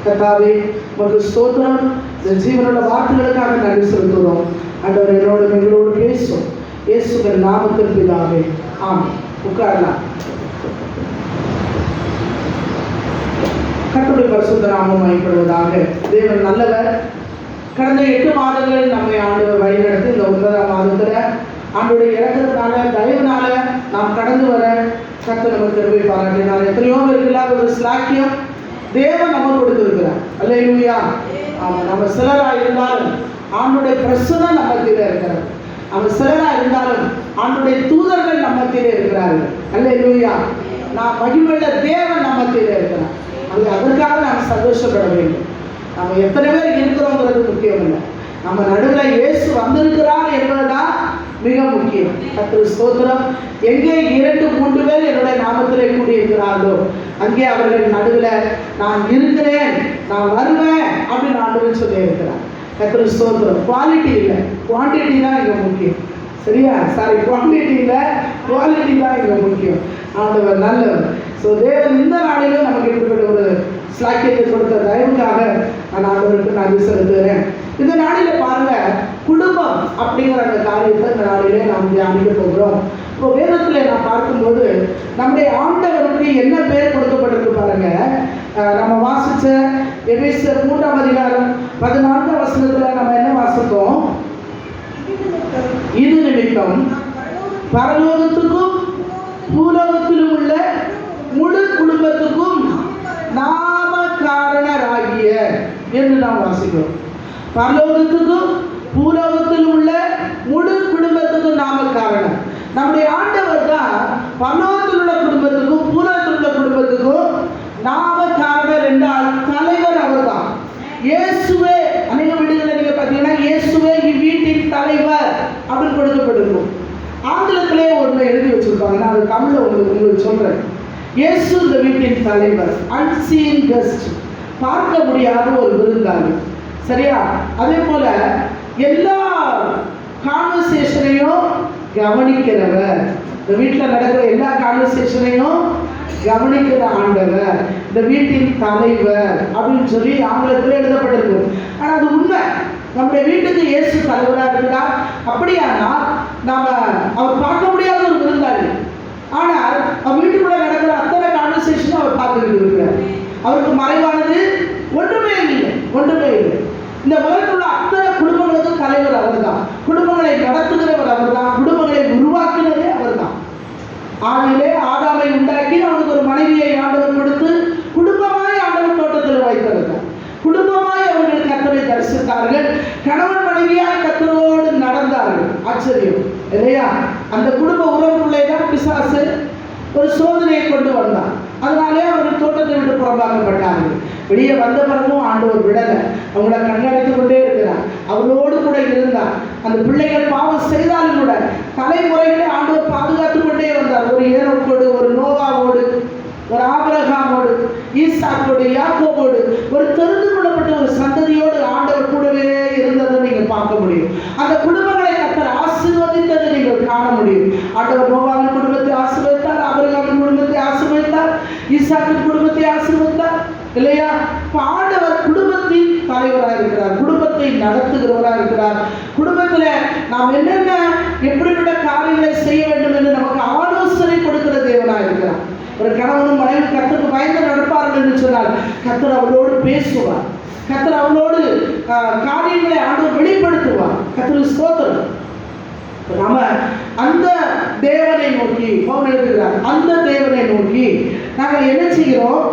கர்த்தாவே, உமக்கு ஸ்தோத்திரம். இந்த ஜீவனுள்ள வார்த்தைகளுக்காக நன்றி செலுத்துகிறோம். ஆண்டவர் என்னோடு எங்களோடு பேசும். இயேசுவின் நாமத்தில் பிதாவே. ஆமென். உட்காரலாம். கர்த்தருடைய பரிசுத்த நாமம் மகிமைப்படுவதாக. தேவன் நல்லவர். கடந்த 8 மாதங்கள் நம்மை ஆண்டவர் வழிநடத்தி இந்த 9ஆம் மாதத்தில் ஆண்டோடைய இறக்கத்தினால தயவுனால நாம் கடந்து வர கர்த்தர் நமக்கு கிருபை பாராட்டினார். எத்தனையோ பேருக்கு ஒரு ஸ்லாக்கியம் தேவன் நமக்கு கொடுத்திருக்கிறார். அல்லேலூயா. ஆமாம். நம்ம சிலராக இருந்தாலும் ஆண்டுடைய பிரசனம் நம்ம மத்தியில் இருக்கிறார். நம்ம சிலராக இருந்தாலும் ஆண்டுடைய தூதர்கள் நம்ம மத்தியில் இருக்கிறார்கள். அல்லேலூயா. நாம் மகிமையுள்ள தேவன் நம்ம மத்தியில் இருக்கிறார். அதற்காக நாம் சந்தோஷப்பட வேண்டும். நம்ம எத்தனை பேர் இருக்கிறோங்கிறது முக்கியம் இல்லை. நம்ம நடுவில் இயேசு வந்திருக்கிறார் என்பதுதான் மிக முக்கியம். கர்த்தர் ஸ்தோத்திரம். எங்கே 2-3 பேர் என்னுடைய நாமத்திலே கூடியிருக்கிறார்களோ அங்கே அவர்கள் நடுவில் நான் இருக்கிறேன், நான் வருவேன் அப்படின்னு ஆண்டவர் சொல்லி இருக்கிறார். கர்த்தர் ஸ்தோத்திரம். குவாலிட்டி இல்லை, குவான்டிட்டி தான் இங்கே முக்கியம். சரியா? சாரி, குவான்டிட்டி இல்லை, குவாலிட்டி தான் இங்கே முக்கியம். ஆண்டவர் நல்லவர். ஸோ தேவன் இந்த நாளிலும் நமக்கு இப்படிப்பட்ட ஒரு ஸ்லாக்கியத்தை கொடுத்த தயவுக்காக நான் ஆண்டவருக்கு நன்றி செலுத்துகிறேன். இந்த நாளில் பாருங்க, குடும்பம் அப்படிங்கிற அந்த காரியத்தை இந்த நாளிலே நாம் தியானிக்க போகிறோம். இப்போ வேதத்தில் நான் பார்க்கும்போது நம்முடைய ஆண்டவருக்கு என்ன பேர் கொடுக்கப்பட்டிருக்கு பாருங்க. நம்ம வாசிச்ச எபேசியர் 3ஆம் அதிகாரம் 14ஆம் வசனத்தில் நம்ம என்ன வாசித்தோம்? இது நிமித்தம் பரலோகத்துக்கும் பூலோகத்திலும் உள்ள முழு குடும்பத்துக்கும் நாமக்காரராகிய என்று நாம் வாசிக்கிறோம். பரலோகத்துக்கும் பூலோகத்தில் உள்ள முழு குடும்பத்துக்கும் நாமக்காரன் நம்முடைய ஆண்டவர் தான். பரலோகத்தில் உள்ள குடும்பத்துக்கும் பூலோகத்தில் உள்ள குடும்பத்துக்கும் நாமக்காரர் என்றால் தலைவர் அவர் தான். இயேசுவே, அநேக வீடுகளில் நீங்க பார்த்தீங்கன்னா இயேசுவே இவ்வீட்டின் தலைவர் அப்படின்னு கொடுக்கப்பட்டிருக்கும். ஆங்கிலத்திலே ஒன்று எழுதி வச்சிருப்பாங்க. நான் அது தமிழில் உங்களுக்கு சொல்றேன். இயேசு இந்த வீட்டின் தலைவர், அன்சீன் கெஸ்ட், பார்க்க முடியாத ஒரு விருந்தாளி. சரியா? அதே போல எல்லா கான்வர்சேஷனையும் கவனிக்கிறவர், இந்த வீட்டில் நடக்கிற எல்லா கான்வர்சேஷனையும் கவனிக்கிற ஆண்டவர், இந்த வீட்டின் தலைவர் அப்படின்னு சொல்லி ஆங்கிலத்தில் எழுதப்பட்டிருக்கும். ஆனால் அது உண்மை. நம்முடைய வீட்டுக்கு இயேசு தலைவராக இருக்கிறார். அப்படியானால் நாம அவர் பார்க்க முடியாத ஒரு விருந்தாளி. ஆனால் அவர் வீட்டுக்குள்ள நடக்கிற அத்தனை கான்வர்சேஷனும் அவர் பார்த்துக்கிட்டு இருக்கிறார். அவருக்கு மறைவானது ஒன்றுமே இல்லை, ஒன்றுமே இல்லை. இந்த உலகத்தில் உள்ள அத்தனை குடும்பங்களுக்கும் தலைவர் அவர் தான். குடும்பங்களை நடத்துகிறவர் அவர் தான். குடும்பங்களை உருவாக்குனதே அவர் தான். ஆவிலே ஆதாமை உண்டாக்கி அவனுக்கு ஒரு மனைவியை ஆண்டவர் கொடுத்து குடும்பமாய் ஆண்டவர் தோட்டத்தில் வைத்திருந்தார். குடும்பமாய் அவர்கள் கர்த்தரை தரிசித்தார்கள். கணவன் மனைவியாய் கர்த்தரோடு நடந்தார்கள். ஆச்சரியம் இல்லையா? அந்த குடும்ப உறவுக்குள்ளே தான் பிசாசு ஒரு சோதனையை கொண்டு வந்தான். அதனாலே அவர்கள் தோட்டத்தை விட்டு புறம்பாக்கப்பட்டார்கள். வெளியே வந்த பிறகும் ஆண்டவர் விடலை. அவங்கள கண்காணித்து கொண்டே இருக்கிறார். அவர்களோடு கூட இருந்தார். அந்த பிள்ளைகள் பாவம் செய்தாலும் கூட தலைமுறைகளை ஆண்டவர் பாதுகாத்து கொண்டே வந்தார். ஒரு ஏனோக்கோடு, ஒரு நோவாவோடு, ஒரு ஆபிரகாமோடு, ஈசாக்கோடு, யாக்கோபோடு, ஒரு தெரிந்து கொள்ளப்பட்ட ஒரு சந்ததியோடு ஆண்டவர் கூடவே இருந்ததை நீங்கள் பார்க்க முடியும். அந்த குடும்பங்களை கர்த்தர் ஆசீர்வதித்ததை நீங்கள் காண முடியும். ஆண்டவர் நோவாவின் குடும்பத்தை ஆசீர்வதித்தார், ஆபிரகாமின் குடும்பத்தை ஆசீர்வதித்தார், ஈசாக்கின் குடும்பத்தை ஆசீர்வதித்தார் இல்லையா? ஆண்டவர் குடும்பத்தின் தலைவராக இருக்கிறார், குடும்பத்தை நடத்துகிறவராக இருக்கிறார். குடும்பத்தில் நாம் என்னென்ன எப்படிப்பட்ட காரியங்களை செய்ய வேண்டும் என்று நமக்கு ஆலோசனை கொடுக்கிற தேவனாக இருக்கிறார். ஒரு கணவனும் மனைவி கர்த்தருக்கு பயந்து நடப்பார்கள் என்று சொன்னால் கர்த்தர் அவளோடு பேசுவார், கர்த்தர் அவளோடு காரியங்களை ஆண்டவர் வெளிப்படுத்துவார். கர்த்தருக்கு ஸ்தோத்திரம். நாம அந்த தேவனை நோக்கி பவுல் எழுதுகிறார், அந்த தேவனை நோக்கி நாங்கள் என்ன செய்கிறோம்?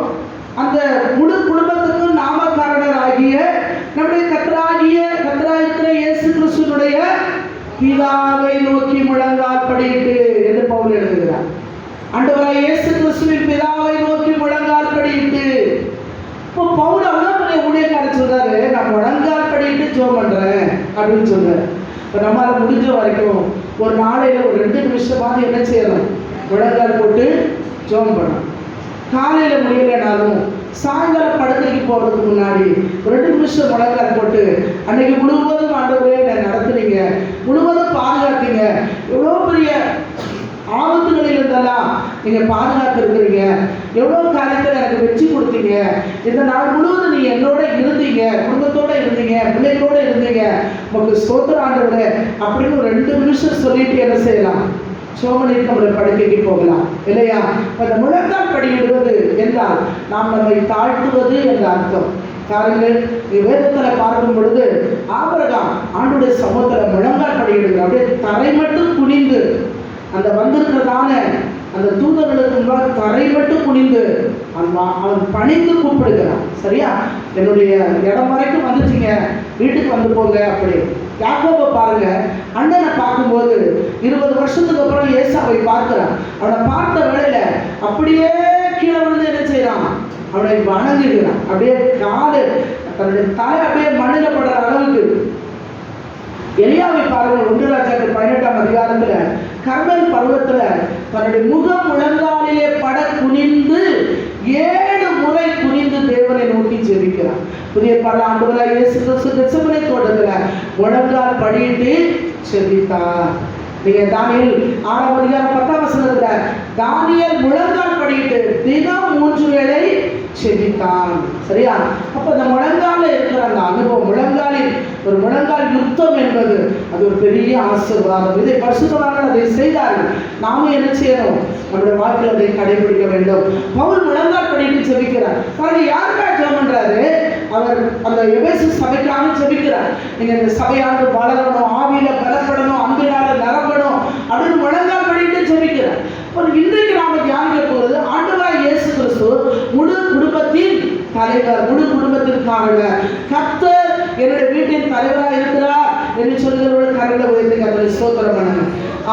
அந்த முழு குடும்பத்துக்கும் நாமக்காரராகிய நம்முடைய கர்த்தராயிருக்கிற இயேசு கிறிஸ்துவினுடைய பிதாவை நோக்கி முழங்கால் படியிட்டு என்று பவுல் எழுதுகிறார். ஆண்டவராகிய இயேசு கிறிஸ்துவின் பிதாவை நோக்கி முழங்கால் படியிட்டு. இப்போ பவுல் அவ்வளோ ஊழியக்காரர் சொல்றாரு, நான் முழங்கால் படியிட்டு ஜெபம் பண்றேன் அப்படின்னு சொல்றாரு. இப்போ நம்மளால முடிஞ்ச வரைக்கும் ஒரு நாளையில ஒரு 2 நிமிஷமாவது என்ன செய்யணும்? முழங்கால் போட்டு ஜெபம் பண்ணணும். காலையில முடியலைனாலும் சாயங்காலம் படுக்கைக்கு போறதுக்கு முன்னாடி 2 நிமிஷம் முழங்கால் போட்டு அன்னைக்கு முழுவதும் ஆண்டவரே என்னை நடத்துறீங்க, முழுவதும் பாதுகாத்தீங்க, எவ்வளோ பெரிய ஆபத்துகளில் இருந்தெல்லாம் நீங்க பாதுகாத்து இருக்கிறீங்க, எவ்வளோ காரியத்தில் எனக்கு வெற்றி கொடுத்தீங்க, இந்த நாள் முழுவதும் நீங்க என்னோட இருந்தீங்க, குடும்பத்தோட இருந்தீங்க, பிள்ளைகளோட இருந்தீங்க, உங்களுக்கு ஸ்தோத்திரம் ஆண்டவரே அப்படின்னு ஒரு 2 நிமிஷம் சொல்லிட்டு என்ன செய்யலாம்? சோமனில் நம்மளை படுக்கைக்கு போகலாம் இல்லையா? அந்த முழங்கால் படியிடுவது என்றால் நாம் நம்மை தாழ்த்துவது என்ற அர்த்தம். பாருங்கள், வேதத்தில் பார்க்கும் பொழுது ஆபிரகாம் ஆண்டுடைய சமூகத்தில் முழங்கால் படியிடுகிறார். அப்படியே தரை மட்டும் குனிந்து அந்த வந்திருக்கிறதான அந்த தூதர்களுக்கு முன்பாக தரை மட்டும் குனிந்து அவன் பணிந்து கூப்பிடுகிறான். சரியா? என்னுடைய இடம் வரைக்கும் வந்துட்டீங்க, வீட்டுக்கு வந்து போங்க அப்படி. யாக்கோபை பாருங்க, அண்ணனை பார்க்கும்போது 20 வருஷத்துக்கு அப்புறம் ஏசாவை பார்க்கிறான். அவனை பார்த்த வேளையில அப்படியே கீழே விழுந்து என்ன செய்யறான்? அவனை வணங்குகிறான். அப்படியே காலு தன்னுடைய தலை அப்படியே மண்ணில் படுற அளவுக்கு. எலியாவை பாருங்கள், 1 ராஜாக்கள் 18ஆம் அதிகாரத்துல கர்மேல் பருவத்துல தன்னுடைய முகம் முழங்காலிலே பட குனிந்து 7 முறை குனிந்து தேவனை நோக்கி ஜெபிக்கிறார். புதிய பல ஆண்டுகளாக இயேசு கிறிஸ்து கெத்செமனே தோட்டத்துல முழங்கால் படியிட்டு ஜெபித்தார். நீங்க தானியேல் 6ஆம் அதிகாரம் 10ஆம் வசனத்துல தானியேல் முழங்கால் படியிட்டு தினம் 3 வேளை ஜெபித்தான். சரியா? அப்ப இந்த முழங்கால இருக்கிற அந்த அனுபவம், முழங்காலில் ஒரு முழங்கால் யுத்தம் என்பது அது ஒரு பெரிய ஆசீர்வாதம். இதை பரிசுத்தவான்கள் அதை செய்தார்கள். நாமும் என்ன செய்யணும்? நம்முடைய வாழ்க்கையில் அதை கடைபிடிக்க வேண்டும். பவுல் முழங்கால் படிட்டு ஜெபிக்கிறார். பாருங்க, யாருக்காக ஜெபம் பண்றாரு? அவர் அந்த எபேசு சபைக்காக ஜெபிக்கிறார். நீங்க இந்த சபையானது வளரணும், ஆவியில பலப்படணும், அன்பினால நிரம்பணும் அப்படின்னு முழங்கால் படிட்டு ஜெபிக்கிறார். இன்றைக்கு நாம தியானிக்க போறது ஆண்டவராகிய இயேசு கிறிஸ்து முழு குடும்பத்தின் தலைவர், முழு குடும்பத்தின் காரணர். கர்த்தர் என்னுடைய வீட்டின் தலைவராக இருக்கிறார் என்று சொல்கிறவர்கள் கரங்களை உயர்த்தி கர்த்தரை ஸ்தோத்திரம் பண்ணுங்க.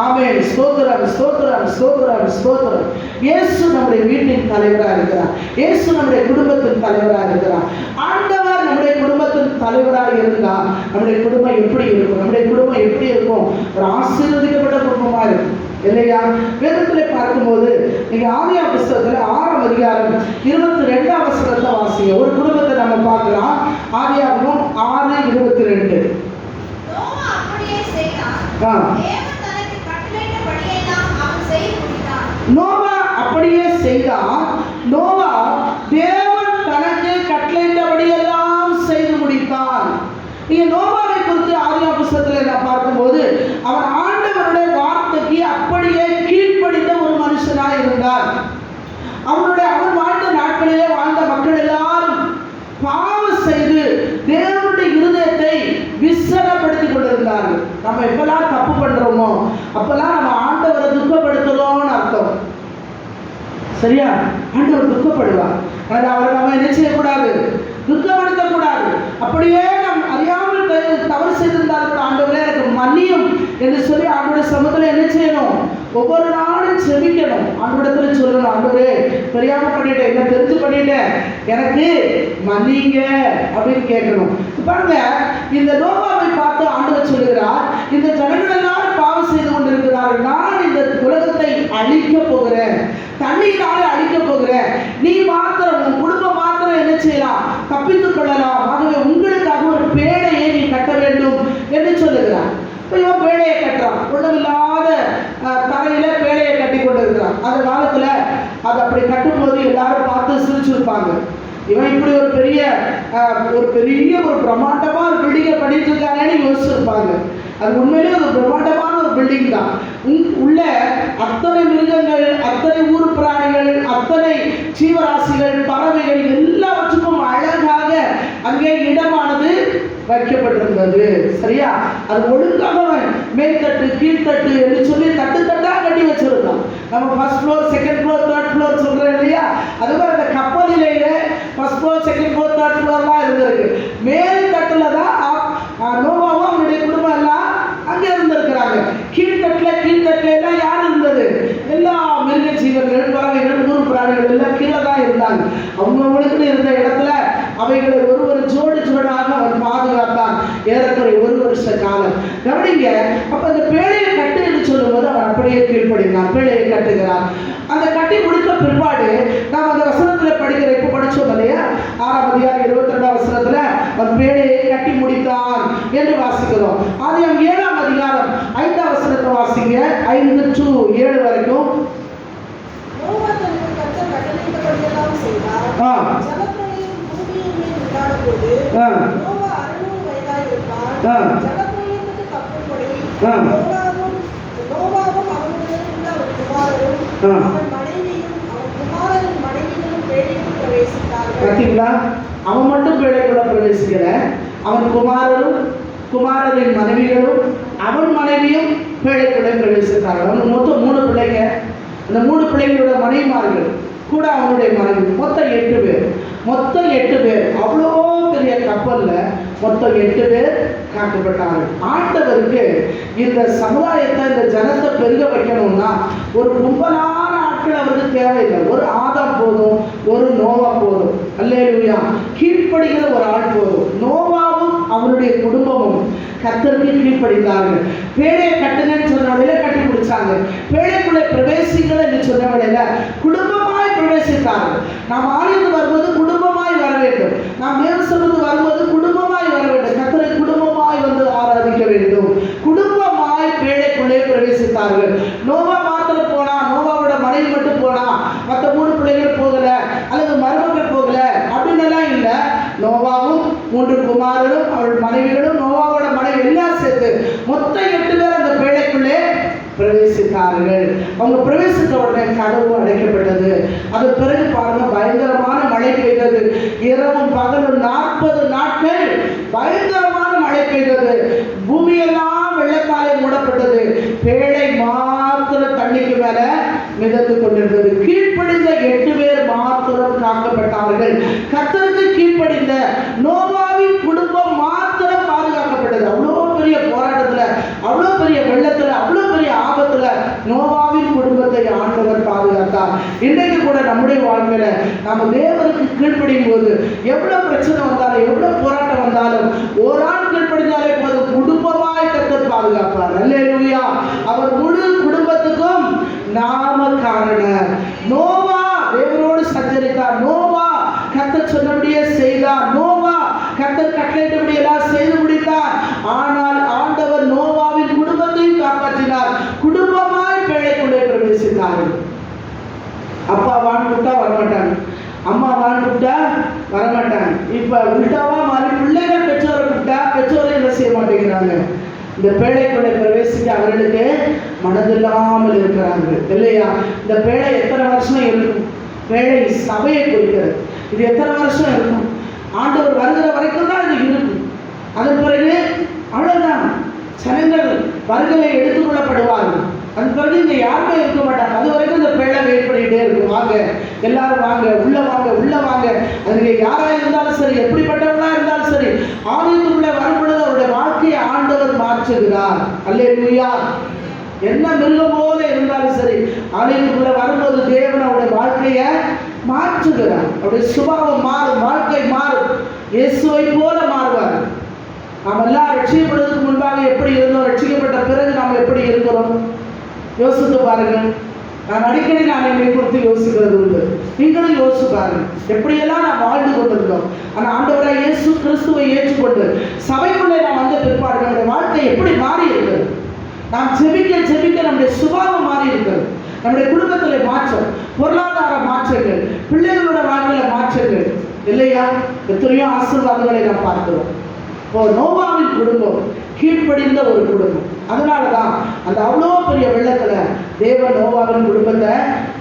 ஆமென். ஸ்தோத்திரம், ஸ்தோத்திரம், ஸ்தோத்திரம், ஸ்தோத்திரம். இயேசு நம்முடைய வீட்டின் தலைவராக இருக்கிறார். இயேசு நம்முடைய குடும்பத்தின் தலைவராக இருக்கிறார். ஆண்டவர் நம்முடைய குடும்பத்தின் தலைவராக இருந்தால் நம்முடைய குடும்பம் எப்படி இருக்கும்? நம்முடைய குடும்பம் எப்படி இருக்கும்? ஒரு ஆசீர்வதிக்கப்பட்ட குடும்பமா இருக்கும் இல்லையா? வேதத்தில் பார்க்கும்போது நீங்க ஆதியா புஸ்தகத்துல 6ஆம் அதிகாரம் 22ஆம் வசனத்தை வாசிங்க. ஒரு குடும்பத்தை நம்ம பார்க்கலாம். ஆதியாகமம் 6:22. நோவா அப்படியே செய்தான். நோவா தேவன் தனக்கு கட்டளையிட்டபடியெல்லாம் செய்து முடித்தான். நீங்க நோவாவை குறித்து ஆதியா புஸ்தகத்தில் நான் பார்க்கும்போது அவன் ஆண்டவருடைய வார்த்தைக்கு அப்படியே கீழ்ப்படிந்த ஒரு மனுஷனாக இருந்தார். அவன் வாழ்ந்த நாட்களிலே வாழ்ந்த மக்கள் எல்லாரும் பாவம் செய்து தேவனுடைய இருதயத்தை விசனப்படுத்திக் கொண்டிருந்தார்கள். நம்ம எப்பெல்லாம் தப்பு பண்றோமோ அப்பெல்லாம் நம்ம ஆண்டவரை துக்கப்படுத்துறோம்னு அர்த்தம். சரியா? ஆண்டவர் துக்கப்படுவார். அவரை நம்ம என்ன செய்யக்கூடாது? துக்கப்படுத்தக்கூடாது. அப்படியே நம் அறியாமல் தவறு செய்திருந்தால் கூட ஆண்டவரே எனக்கு மன்னியும் என்று சொல்லி ஆண்டோட சமூகத்தில் என்ன செய்யணும்? ஒவ்வொரு நாளும் செபிக்கணும். ஆண்டோடத்துல சொல்லணும், ஆண்டவரே தெரியாம பண்ணிட்டேன், என்ன தெரிஞ்சு பண்ணிட்டேன், எனக்கு மன்னிங்க அப்படின்னு கேட்கணும். பாருங்க, இந்த நோவாவை பார்த்து ஆண்டவர் சொல்லுகிறார், இந்த ஜனங்கள் எல்லாரும் பாவம் செய்து கொண்டிருக்கிறார்கள், நான் இந்த உலகத்தை அழிக்க போகிறேன், தண்ணீராலே அழிக்க போகிறேன், நீ மாத்திரம் உன் குடும்பம் மாத்திரம் என்ன செய்யலாம்? தப்பித்துக் கொள்ளலாம். ஆகவே உங்களுக்காக ஒரு பேடையை நீ கட்ட வேண்டும் என்று சொல்லுகிறார். ஒண்ணுமில்லாத தரையில பேழையை கட்டி கொண்டு இருக்கிறான். அந்த காலத்துல அதை அப்படி கட்டும்போது எல்லாரும் பார்த்து சிரிச்சிருப்பாங்க. இவன் இப்படி ஒரு பெரிய ஒரு பிரம்மாண்டமா ஒரு பில்டிங்கை பண்ணிட்டு இருக்கானேன்னு யோசிச்சிருப்பாங்க. அது உண்மையிலே ஒரு பிரம்மாண்டமான ஒரு பில்டிங் தான். உள்ள அத்தனை மிருகங்கள், அத்தனை ஊர் பிராணிகள், அத்தனை ஜீவராசிகள், பறவைகள் எல்லாவற்றுக்கும் அழகாக அங்கே இடமானது வைக்கப்பட்டிருந்தது. சரியா? அது ஒழுங்காக மேல்தட்டு கீழ்த்தட்டு என்று சொல்லி தட்டு தட்டா கட்டி வச்சிருந்தோம். நம்ம first floor, second floor, third floor சொல்றோம் இல்லையா? அதுமாதிரி அந்த கப்பலிலேயே first floor, second floor, third ஃப்ளோர்லாம் இருந்திருக்கு. மேல் தட்டுல தான் நோவாவும் அவனுடைய குடும்பம் எல்லாம் அங்கே இருந்திருக்கிறாங்க. கீழ்த்தட்டுல எல்லாம் யார் இருந்தது? எல்லா மிருக ஜீவர்கள், பறவைகள், ஊர் பிராணிகள் எல்லாம் கீழே தான் இருந்தாங்க. அவங்களுக்கு இருந்த இடத்துல அவைகளை ஒருவர் ஜோடு ஜோடாக அவர் பாதுகாத்தான் ஏறக்குறை 1 வருஷ காலம். கவனிங்க, அப்ப அந்த பேழையை கட்டு என்று சொல்லும்போது அவர் அப்படியே கீழ்ப்படினார். பேழையை கட்டுகிறார். அந்த கட்டி முடித்த பிற்பாடு நாம் அந்த வசனத்துல படிக்கிற, இப்ப படிச்சோம் இல்லையா, 6ஆம் அதிகாரம் 22ஆம் வசனத்துல அவர் பேழையை கட்டி முடித்தான் என்று வாசிக்கிறோம். ஆதியாகமம் 7ஆம் அதிகாரம் 5ஆம் வசனத்தை வாசிங்க, 5 to 7 வரைக்கும். நோவா தனக்கு கர்த்தர் கட்டளையிட்டபடியெல்லாம் செய்தார். ஜலப்பிரளயம் பூமியின் மேல் உண்டானபோது நோவா 600 வயதாயிருந்தான். ஜலப்பிரளயத்துக்கு தப்பும்படி நோவாவும் அவனுடன் இருந்த அவன் குமாரரும் அவன் மனைவியும் அவன் குமாரரின் மனைவிகளும் பேழைக்குள் பிரவேசித்தார்கள். பார்த்தீங்களா? அவன் மட்டும் பேழைக்குள்ள பிரவேசிக்கல, அவன் குமாரரும் குமாரரின் மனைவிகளும் அவன் மனைவியும் பேழைக்குள்ளே பிரவேசித்தார்கள். அவனுக்கு மொத்தம் 3 பிள்ளைங்க. அந்த 3 பிள்ளைகளோட மனைவிமார்கள் கூட அவனுடைய மனைவி, மொத்தம் 8 பேர். மொத்தம் 8 பேர். அவ்வளோ பெரிய கப்பல்ல மொத்தம் 8 பேர் காக்கப்பட்டார்கள். ஆண்டவருக்கு இந்த சமுதாயத்தை, இந்த ஜனத்தை பெருக வைக்கணும்னா ஒரு கும்பலான ஆட்கள் அவருக்கு தேவையில்லை. ஒரு ஆதாம் போதும், ஒரு நோவா போதும். அல்லேலூயா. கீழ்ப்படுகிற ஒரு ஆள் போதும். நோவாவும் அவருடைய குடும்பமும் கர்த்தருக்கு கீழ்ப்படிந்தார்கள். பேழையை கட்டுங்கன்னு சொன்ன வழியில கட்டி முடிச்சாங்க. பேழைக்குள்ளே பிரவேசிங்கள் என்று சொன்ன வழியில குடும்பமாய் பிரவேசித்தார்கள். நாம் ஆலயத்து வரும்போது குடும்பமாய் வர வேண்டும். நாம் தேவசபைக்கு வரும்போது குடும்பமாய் வர வேண்டும். கர்த்தரை குடும்பமாய் வந்து ஆராதிக்க வேண்டும். குடும்பமாய் பேழைக்குள்ளே பிரவேசித்தார்கள். நோவா மாத்திரம் போனா, நோவாவோட மனைவி மட்டும் போனா, மற்ற 3 பிள்ளைகள் போகல அல்லது மருமக்கள் போகல அப்படின்னு எல்லாம் இல்லை. நோவாவும் 3 குமாரரும் அவள் மனைவிகளும் நோவாவோட மனைவி எல்லாம் சேர்த்து மொத்தம் 8 பேர் அந்த பேழைக்குள்ளே பிரவேசித்தார்கள். அவங்க பிரவேசித்த உடனே கதவு அடைக்கப்பட்டது. அது பிறகு பாருங்க, பயங்கரமான மழை பெய்தது. இரவும் பகலும் 40 நாட்கள் பயங்கரமான மழை பெய்தது. பூமியெல்லாம் வெள்ளத்தாலே மூடப்பட்டது. பேழை மாத்திரம் தண்ணிக்கு மேல மிதந்து கொண்டிருந்தது. கீழ்ப்படிந்த 8 பேர் மாத்திரம் காக்கப்பட்டார்கள். கர்த்தருக்கு கீழ்ப்படிந்த நோவாவின் குடும்பம் மாத்திரம் பாதுகாக்கப்பட்டது. அவ்வளோ பெரிய போராட்டத்துல, அவ்வளோ பெரிய வெள்ளத்துல, அவ்வளோ பெரிய ஆபத்துல நோவாவின் குடும்பத்தை ஆண்டவர் பாதுகாத்தார். இன்றைக்கு கூட நம்முடைய வாழ்க்கையில நம்ம தேவனுக்கு கீழ்ப்படியும் போது எவ்வளவு பிரச்சனை வந்தாலும், எவ்வளவு போராட்டம் வந்தாலும், ஒரு ஆள் கீழ்ப்படிந்தாலே போதும், குடும்பமாய் கர்த்தர் பாதுகாப்பார். அல்லேலூயா. அவர் முழு குடும்பத்துக்கும் நாம காரணர். நோவா தேவனோடு சஞ்சரித்தார். நோவா கர்த்தர் சொன்னபடியே செய்தார். நோவா கர்த்தர் கட்டளையிட்டபடி எல்லாம் செய்து முடித்தார். ஆனால் ஆண்டவர் நோவாவின் குடும்பத்தையும் காப்பாற்றினார். குடும்பமாய் பேழைக்குள்ளே பிரவேசித்தார்கள். அப்பா வான்னு கூப்பிட்டா வரமாட்டாங்க, அம்மா வான்னு கூப்பிட்டா வரமாட்டாங்க. இப்ப உள்டாவா மாறி பிள்ளைகள் பெற்றோரை கூப்பிட்டா பெற்றோரை என்ன செய்ய மாட்டேங்கிறாங்க. இந்த பேழைக்குள்ளே பிரவேசிக்க அவர்களுக்கு மனதில்லாமல் இருக்கிறார்கள் இல்லையா? இந்த பேழை எத்தனை வருஷம் இருக்கும்? பேழை சபையை குறிக்கிறது. இது எத்தனை வருஷம் இருக்கும்? ஆண்டவர் வருகிற வரைக்கும் தான் இது இருக்கும். அதன் பிறகு அவ்வளவுதான், ஜனங்கள் வருகளை எடுத்துக்கொள்ளப்படுவார்கள். அதன் பிறகு இங்க யாருமே இருக்க மாட்டாங்க. அது வரைக்கும் இந்த பேழை வெயிட் பண்ணிக்கிட்டே இருக்கும். வாங்க எல்லாரும் வாங்க, உள்ள வாங்க, உள்ள வாங்க. அதுக்கு யாரா இருந்தாலும் சரி, எப்படிப்பட்டவங்களா இருந்தாலும் சரி, ஆலயத்துக்குள்ள வரும்பொழுது அவருடைய வாழ்க்கையை ஆண்டவர் மாற்றுகிறார். அல்லேலூயா. என்ன மிருகம் போல இருந்தாலும் சரி, ஆலயத்துக்குள்ள வரும்போது தேவன் அவருடைய வாழ்க்கையை மாற்றுகிறார். அவருடைய சுபாவம் மாறும், வாழ்க்கை மாறும், இயேசுவை போல மாறுவார். நாம் எல்லாம் ரட்சிக்கப்படுவதற்கு முன்பாக எப்படி இருந்தோம், ரட்சிக்கப்பட்ட பிறகு நாம் எப்படி இருக்கிறோம் யோசித்து பாருங்கள். நான் அடிக்கடி என்னை குறித்து யோசிக்கிறது உண்டு. நீங்களும் யோசிச்சு பாருங்க, எப்படியெல்லாம் நாம் வாழ்ந்து கொண்டிருந்தோம். ஆனால் ஆண்டவராகிய இயேசு கிறிஸ்துவை ஏற்றுக்கொண்டு சபைக்குள்ளே நாம் வந்த பிற்பாடு நம்முடைய வாழ்க்கை எப்படி மாறி இருக்கிறது? நாம் ஜெபிக்க ஜெபிக்க நம்முடைய சுபாவம் மாறி இருக்கிறது. நம்முடைய குடும்பத்தில் மாற்றம், பொருளாதார மாற்றங்கள், பிள்ளைகளோட வாழ்க்கையில மாற்றங்கள் இல்லையா? எத்தனையோ ஆசீர்வாதங்களை நாம் பார்க்கிறோம். இப்போ நோவாவின் குடும்பம் கீழ்ப்படிந்த ஒரு குடும்பம். அதனாலதான் அந்த அவ்வளோ பெரிய வெள்ளத்துல தேவன் நோவாவின் குடும்பத்தை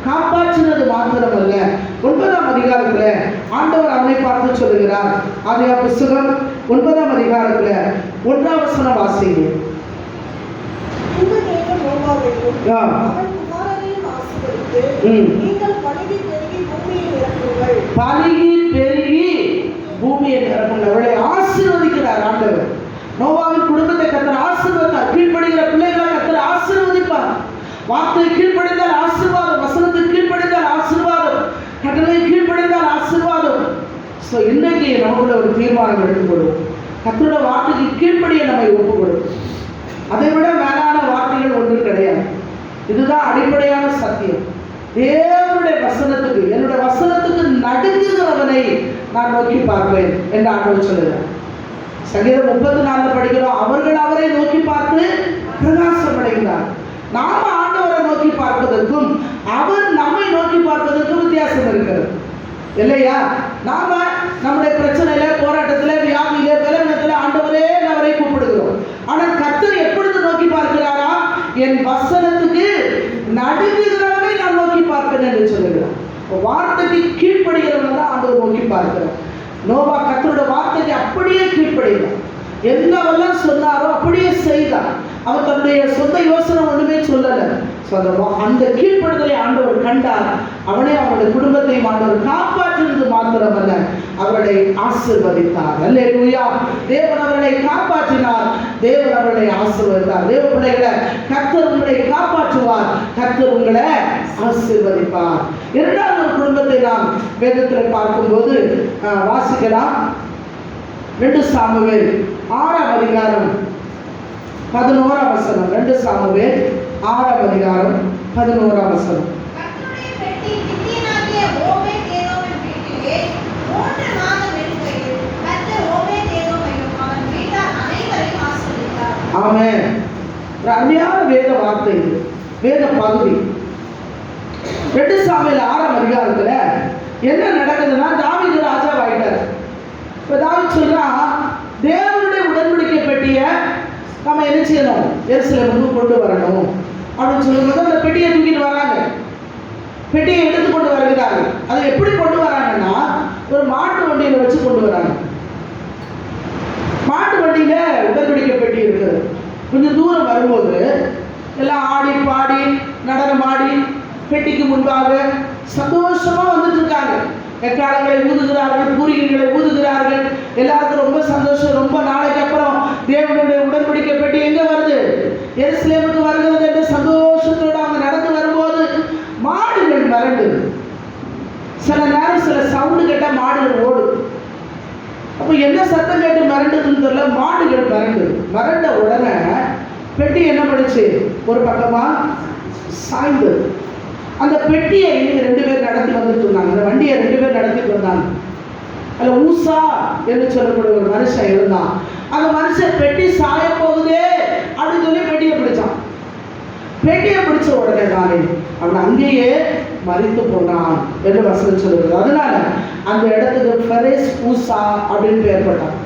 காப்பாற்றினது மாத்திரமல்ல, 9ஆம் அதிகாரத்துல ஆண்டவர் அவனை பார்த்து சொல்லுகிறார். ஆதியா புஸ்தகம் 9ஆம் அதிகாரத்துல 1ஆம் வசனம் வாசிங்க. அவன் குமாரரையும் ஆசீர்வதித்து, நீங்கள் பலுகி பெருகி பூமியை நிரப்புங்கள். பலுகி பெருகி பூமியை நிரப்புங்கள். அவளை ஆசீர்வதிக்கிறார் ஆண்டவர். நோவாவின் குடும்பத்தை கர்த்தர் ஆசீர்வதித்தார். கீழ்ப்படுகிற பிள்ளைகளை கர்த்தர் ஆசீர்வதிப்பார். வார்த்தை கீழ்ப்படிந்தால் ஆசீர்வாதம், வசனத்துக்கு கீழ்ப்படிந்தால் ஆசீர்வாதம், கட்டளை கீழ்ப்படிந்தால் ஆசீர்வாதம். ஸோ இன்னைக்கு நம்மளோட ஒரு தீர்மானம் எடுத்துக்கொள்வோம். கர்த்தரோட வார்த்தைக்கு கீழ்ப்படிய நம்மை ஒப்புக்கொள்ளும். அதை விட மேலான வார்த்தைகள் ஒன்றும் கிடையாது. இதுதான் அடிப்படையான சத்தியம். தேவனுடைய வசனத்துக்கு, என்னுடைய வசனத்துக்கு நடுங்குகிறவனை நான் நோக்கி பார்ப்பேன் என்று ஆண்டவர் சொல்லுகிறார். சங்கீதம் 34 படிக்கிறோம், அவர்கள் அவரை நோக்கி பார்த்து பிரகாசம் அடைந்தார். நாம ஆண்டவரை நோக்கி பார்ப்பதற்கும் அவர் நம்மை நோக்கி பார்ப்பதற்கும் வித்தியாசம் இருக்கிறது இல்லையா? நாம நம்முடைய பிரச்சனையில, போராட்டத்துல, வியாதியில, பலவீனத்துல ஆண்டவரே அவரை கூப்பிடுகிறோம். ஆனால் கர்த்தர் எப்பொழுது நோக்கி பார்க்கிறாரா? என் வசனத்துக்கு நடுங்குகிறவரை நான் நோக்கி பார்ப்பேன் என்று சொல்லுகிறார். வார்த்தைக்கு கீழ்ப்படுகிறவன் தான் ஆண்டவர் நோக்கி பார்க்கிறார். நோவா கர்த்தரோட வார்த்தைக்கு அப்படியே கீழ்ப்படுகிறார். என்னவெல்லாம் சொன்னாரோ அப்படியே செய்தார். அவர் தன்னுடைய சொந்த யோசனை ஒண்ணுமே சொல்லல. அந்த கீழ்ப்படுதலை ஆண்டவர் கண்டார். அவனே அவருடைய குடும்பத்தையும் ஆண்டவர் காப்பாற்றினது மாத்திரமல்ல, அவர்களை ஆசீர்வதித்தார். அல்லேலூயா. தேவன் அவர்களை காப்பாற்றினார், தேவன் அவர்களை ஆசீர்வதித்தார். தேவ பிள்ளைகளை, கர்த்தர் உங்களை காப்பாற்றுவார், கர்த்தர் உங்களை ஆசீர்வதிப்பார். இரண்டாவது ஒரு குடும்பத்தை நாம் வேதத்தில் பார்க்கும்போது வாசிக்கலாம். 2 சாமுவேல் 6ஆம் அதிகாரம் 11ஆம் வசனம். 2 சாமுவேல் 6ஆம் அதிகாரம் 11ஆம் வசனம். கர்த்தருடைய பெட்டி கித்தியனாகிய ஓபேத்-ஏதோமின் வீட்டிலே 3 மாதம் இருக்கையில் கர்த்தர் ஓபேத்-ஏதோமையும் அவன் வீட்டார் அனைவரையும் ஆசீர்வதித்தார். ஆமென். ஒரு அருமையான வேத வார்த்தை இது, வேத பகுதி. 2 சாமுவேல் 6ஆம் அதிகாரத்துல என்ன நடக்குதுன்னா, தாவீது ராஜாவாயிட்டார். இப்போ தாவீது சொல்றா, தேவனுடைய உடன்படிக்கை பெட்டியை நம்ம என்ன செய்யணும்? எருசலேமுக்கு கொண்டு வரணும் அப்படின்னு சொல்லும்போது அந்த பெட்டியை தூக்கிட்டு வராங்க. பெட்டியை எடுத்து கொண்டு வருகிறார்கள். அதை எப்படி கொண்டு வராங்கன்னா, ஒரு மாட்டு வண்டியில வச்சு கொண்டு வராங்க. மாட்டு வண்டியில உடன்படிக்கை பெட்டி இருக்குது. கொஞ்சம் தூரம் வரும்போது எல்லாம் ஆடி பாடி நடனம் ஆடி பெட்டிக்கு முன்பாக சந்தோஷமா வந்துட்டு இருக்காங்க. எக்காலங்களை ஊதுகிறார்கள், பூரிகைகளை ஊதுகிறார்கள். எல்லாருக்கும் ரொம்ப சந்தோஷம். ரொம்ப நாளைக்கு அப்புறம் தேவனுடைய உடன்படிக்கை பெட்டி எங்க வருது? எருசலேமுக்கு வருகிறது என்ற சந்தோஷத்தோடு அவங்க நடந்து வரும்போது மாடுகள் மிரண்டுது. சில நேரம் சில சவுண்டு கேட்டா மாடுகள் ஓடும். அப்போ என்ன சத்தம் கேட்டு மிரண்டுதுன்னு தெரியல, மாடுகள் மிரண்டுது. மிரண்ட உடனே பெட்டி என்ன பண்ணுச்சு? ஒரு பக்கமா சாய்ந்தது. அந்த பெட்டியை 2 பேர் நடத்தி வந்துட்டு இருந்தாங்க. அந்த வண்டியை 2 பேர் நடத்திட்டு வந்தாங்க. அதில் ஊசா என்று சொல்லக்கூடிய ஒரு மனுஷன் இருந்தான். அந்த மனுஷன் பெட்டி சாய போகுதே அப்படின்னு சொல்லி பெட்டியை பிடிச்சான். பெட்டியை பிடிச்ச உடனே நானே அவன் அங்கேயே மரித்து போனான் என்று வசனம் சொல்லுகிறது. அதனால அந்த இடத்துக்கு பெரேஸ் ஊசா அப்படின்னு பெயர் பட்டான்.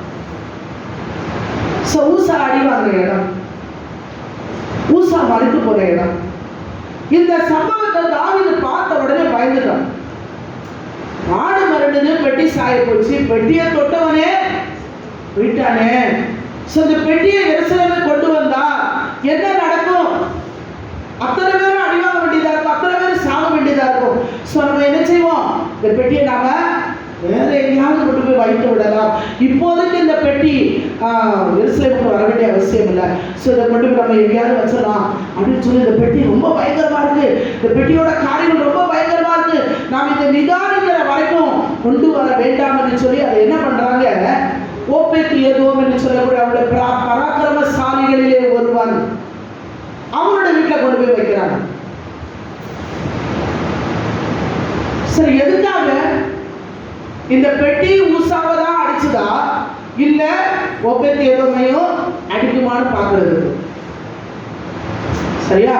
ஊசா அடி வாங்கின இடம், ஊசா மரித்து போன இடம். இந்த சம்பவத்தை தாவீது பார்த்த உடனே பயந்துட்டான். மாடு மரண்டுது, பெட்டி சாய போச்சு, பெட்டியை தொட்டவனே விட்டானே. இந்த பெட்டியை எருசலேமை கொண்டு வந்தா என்ன நடக்கும்? அத்தனை பேரும் அடிவாங்க வேண்டியதா இருக்கும், அத்தனை பேரும் சாக வேண்டியதா இருக்கும். நம்ம என்ன செய்வோம்? இந்த பெட்டியை நாம வேற எங்கேயாவது கொண்டு போய் வைத்து விடலாம். இப்போதைக்கு இந்த பெட்டி எருசலேமுக்கு வர வேண்டிய அவசியம் இல்லை. இதை கொண்டு போய் நம்ம எங்கேயாவது வச்சிடலாம் அப்படின்னு சொல்லி, இந்த பெட்டி ரொம்ப பயங்கரமா இருக்கு, இந்த பெட்டியோட காரியங்கள் ரொம்ப பயங்கரமா இருக்கு, நாம் இதை நிதானிக்கிற வரைக்கும் கொண்டு வர வேண்டாம் என்று சொல்லி அதை என்ன பண்றாங்க? ஓபேத்-ஏதோம் என்று சொல்லக்கூடிய அவருடைய பராக்கிரமசாலிகளிலே ஒருவன் அவனுடைய வீட்டில் கொண்டு போய் வைக்கிறாங்க. சரி, எதுக்காக? இந்த பெட்டி ஊசாவை தான் அடிச்சுதா இல்ல ஓபேத்-ஏதோமையும் அடிக்குமான்னு பார்க்கறது. சரியா?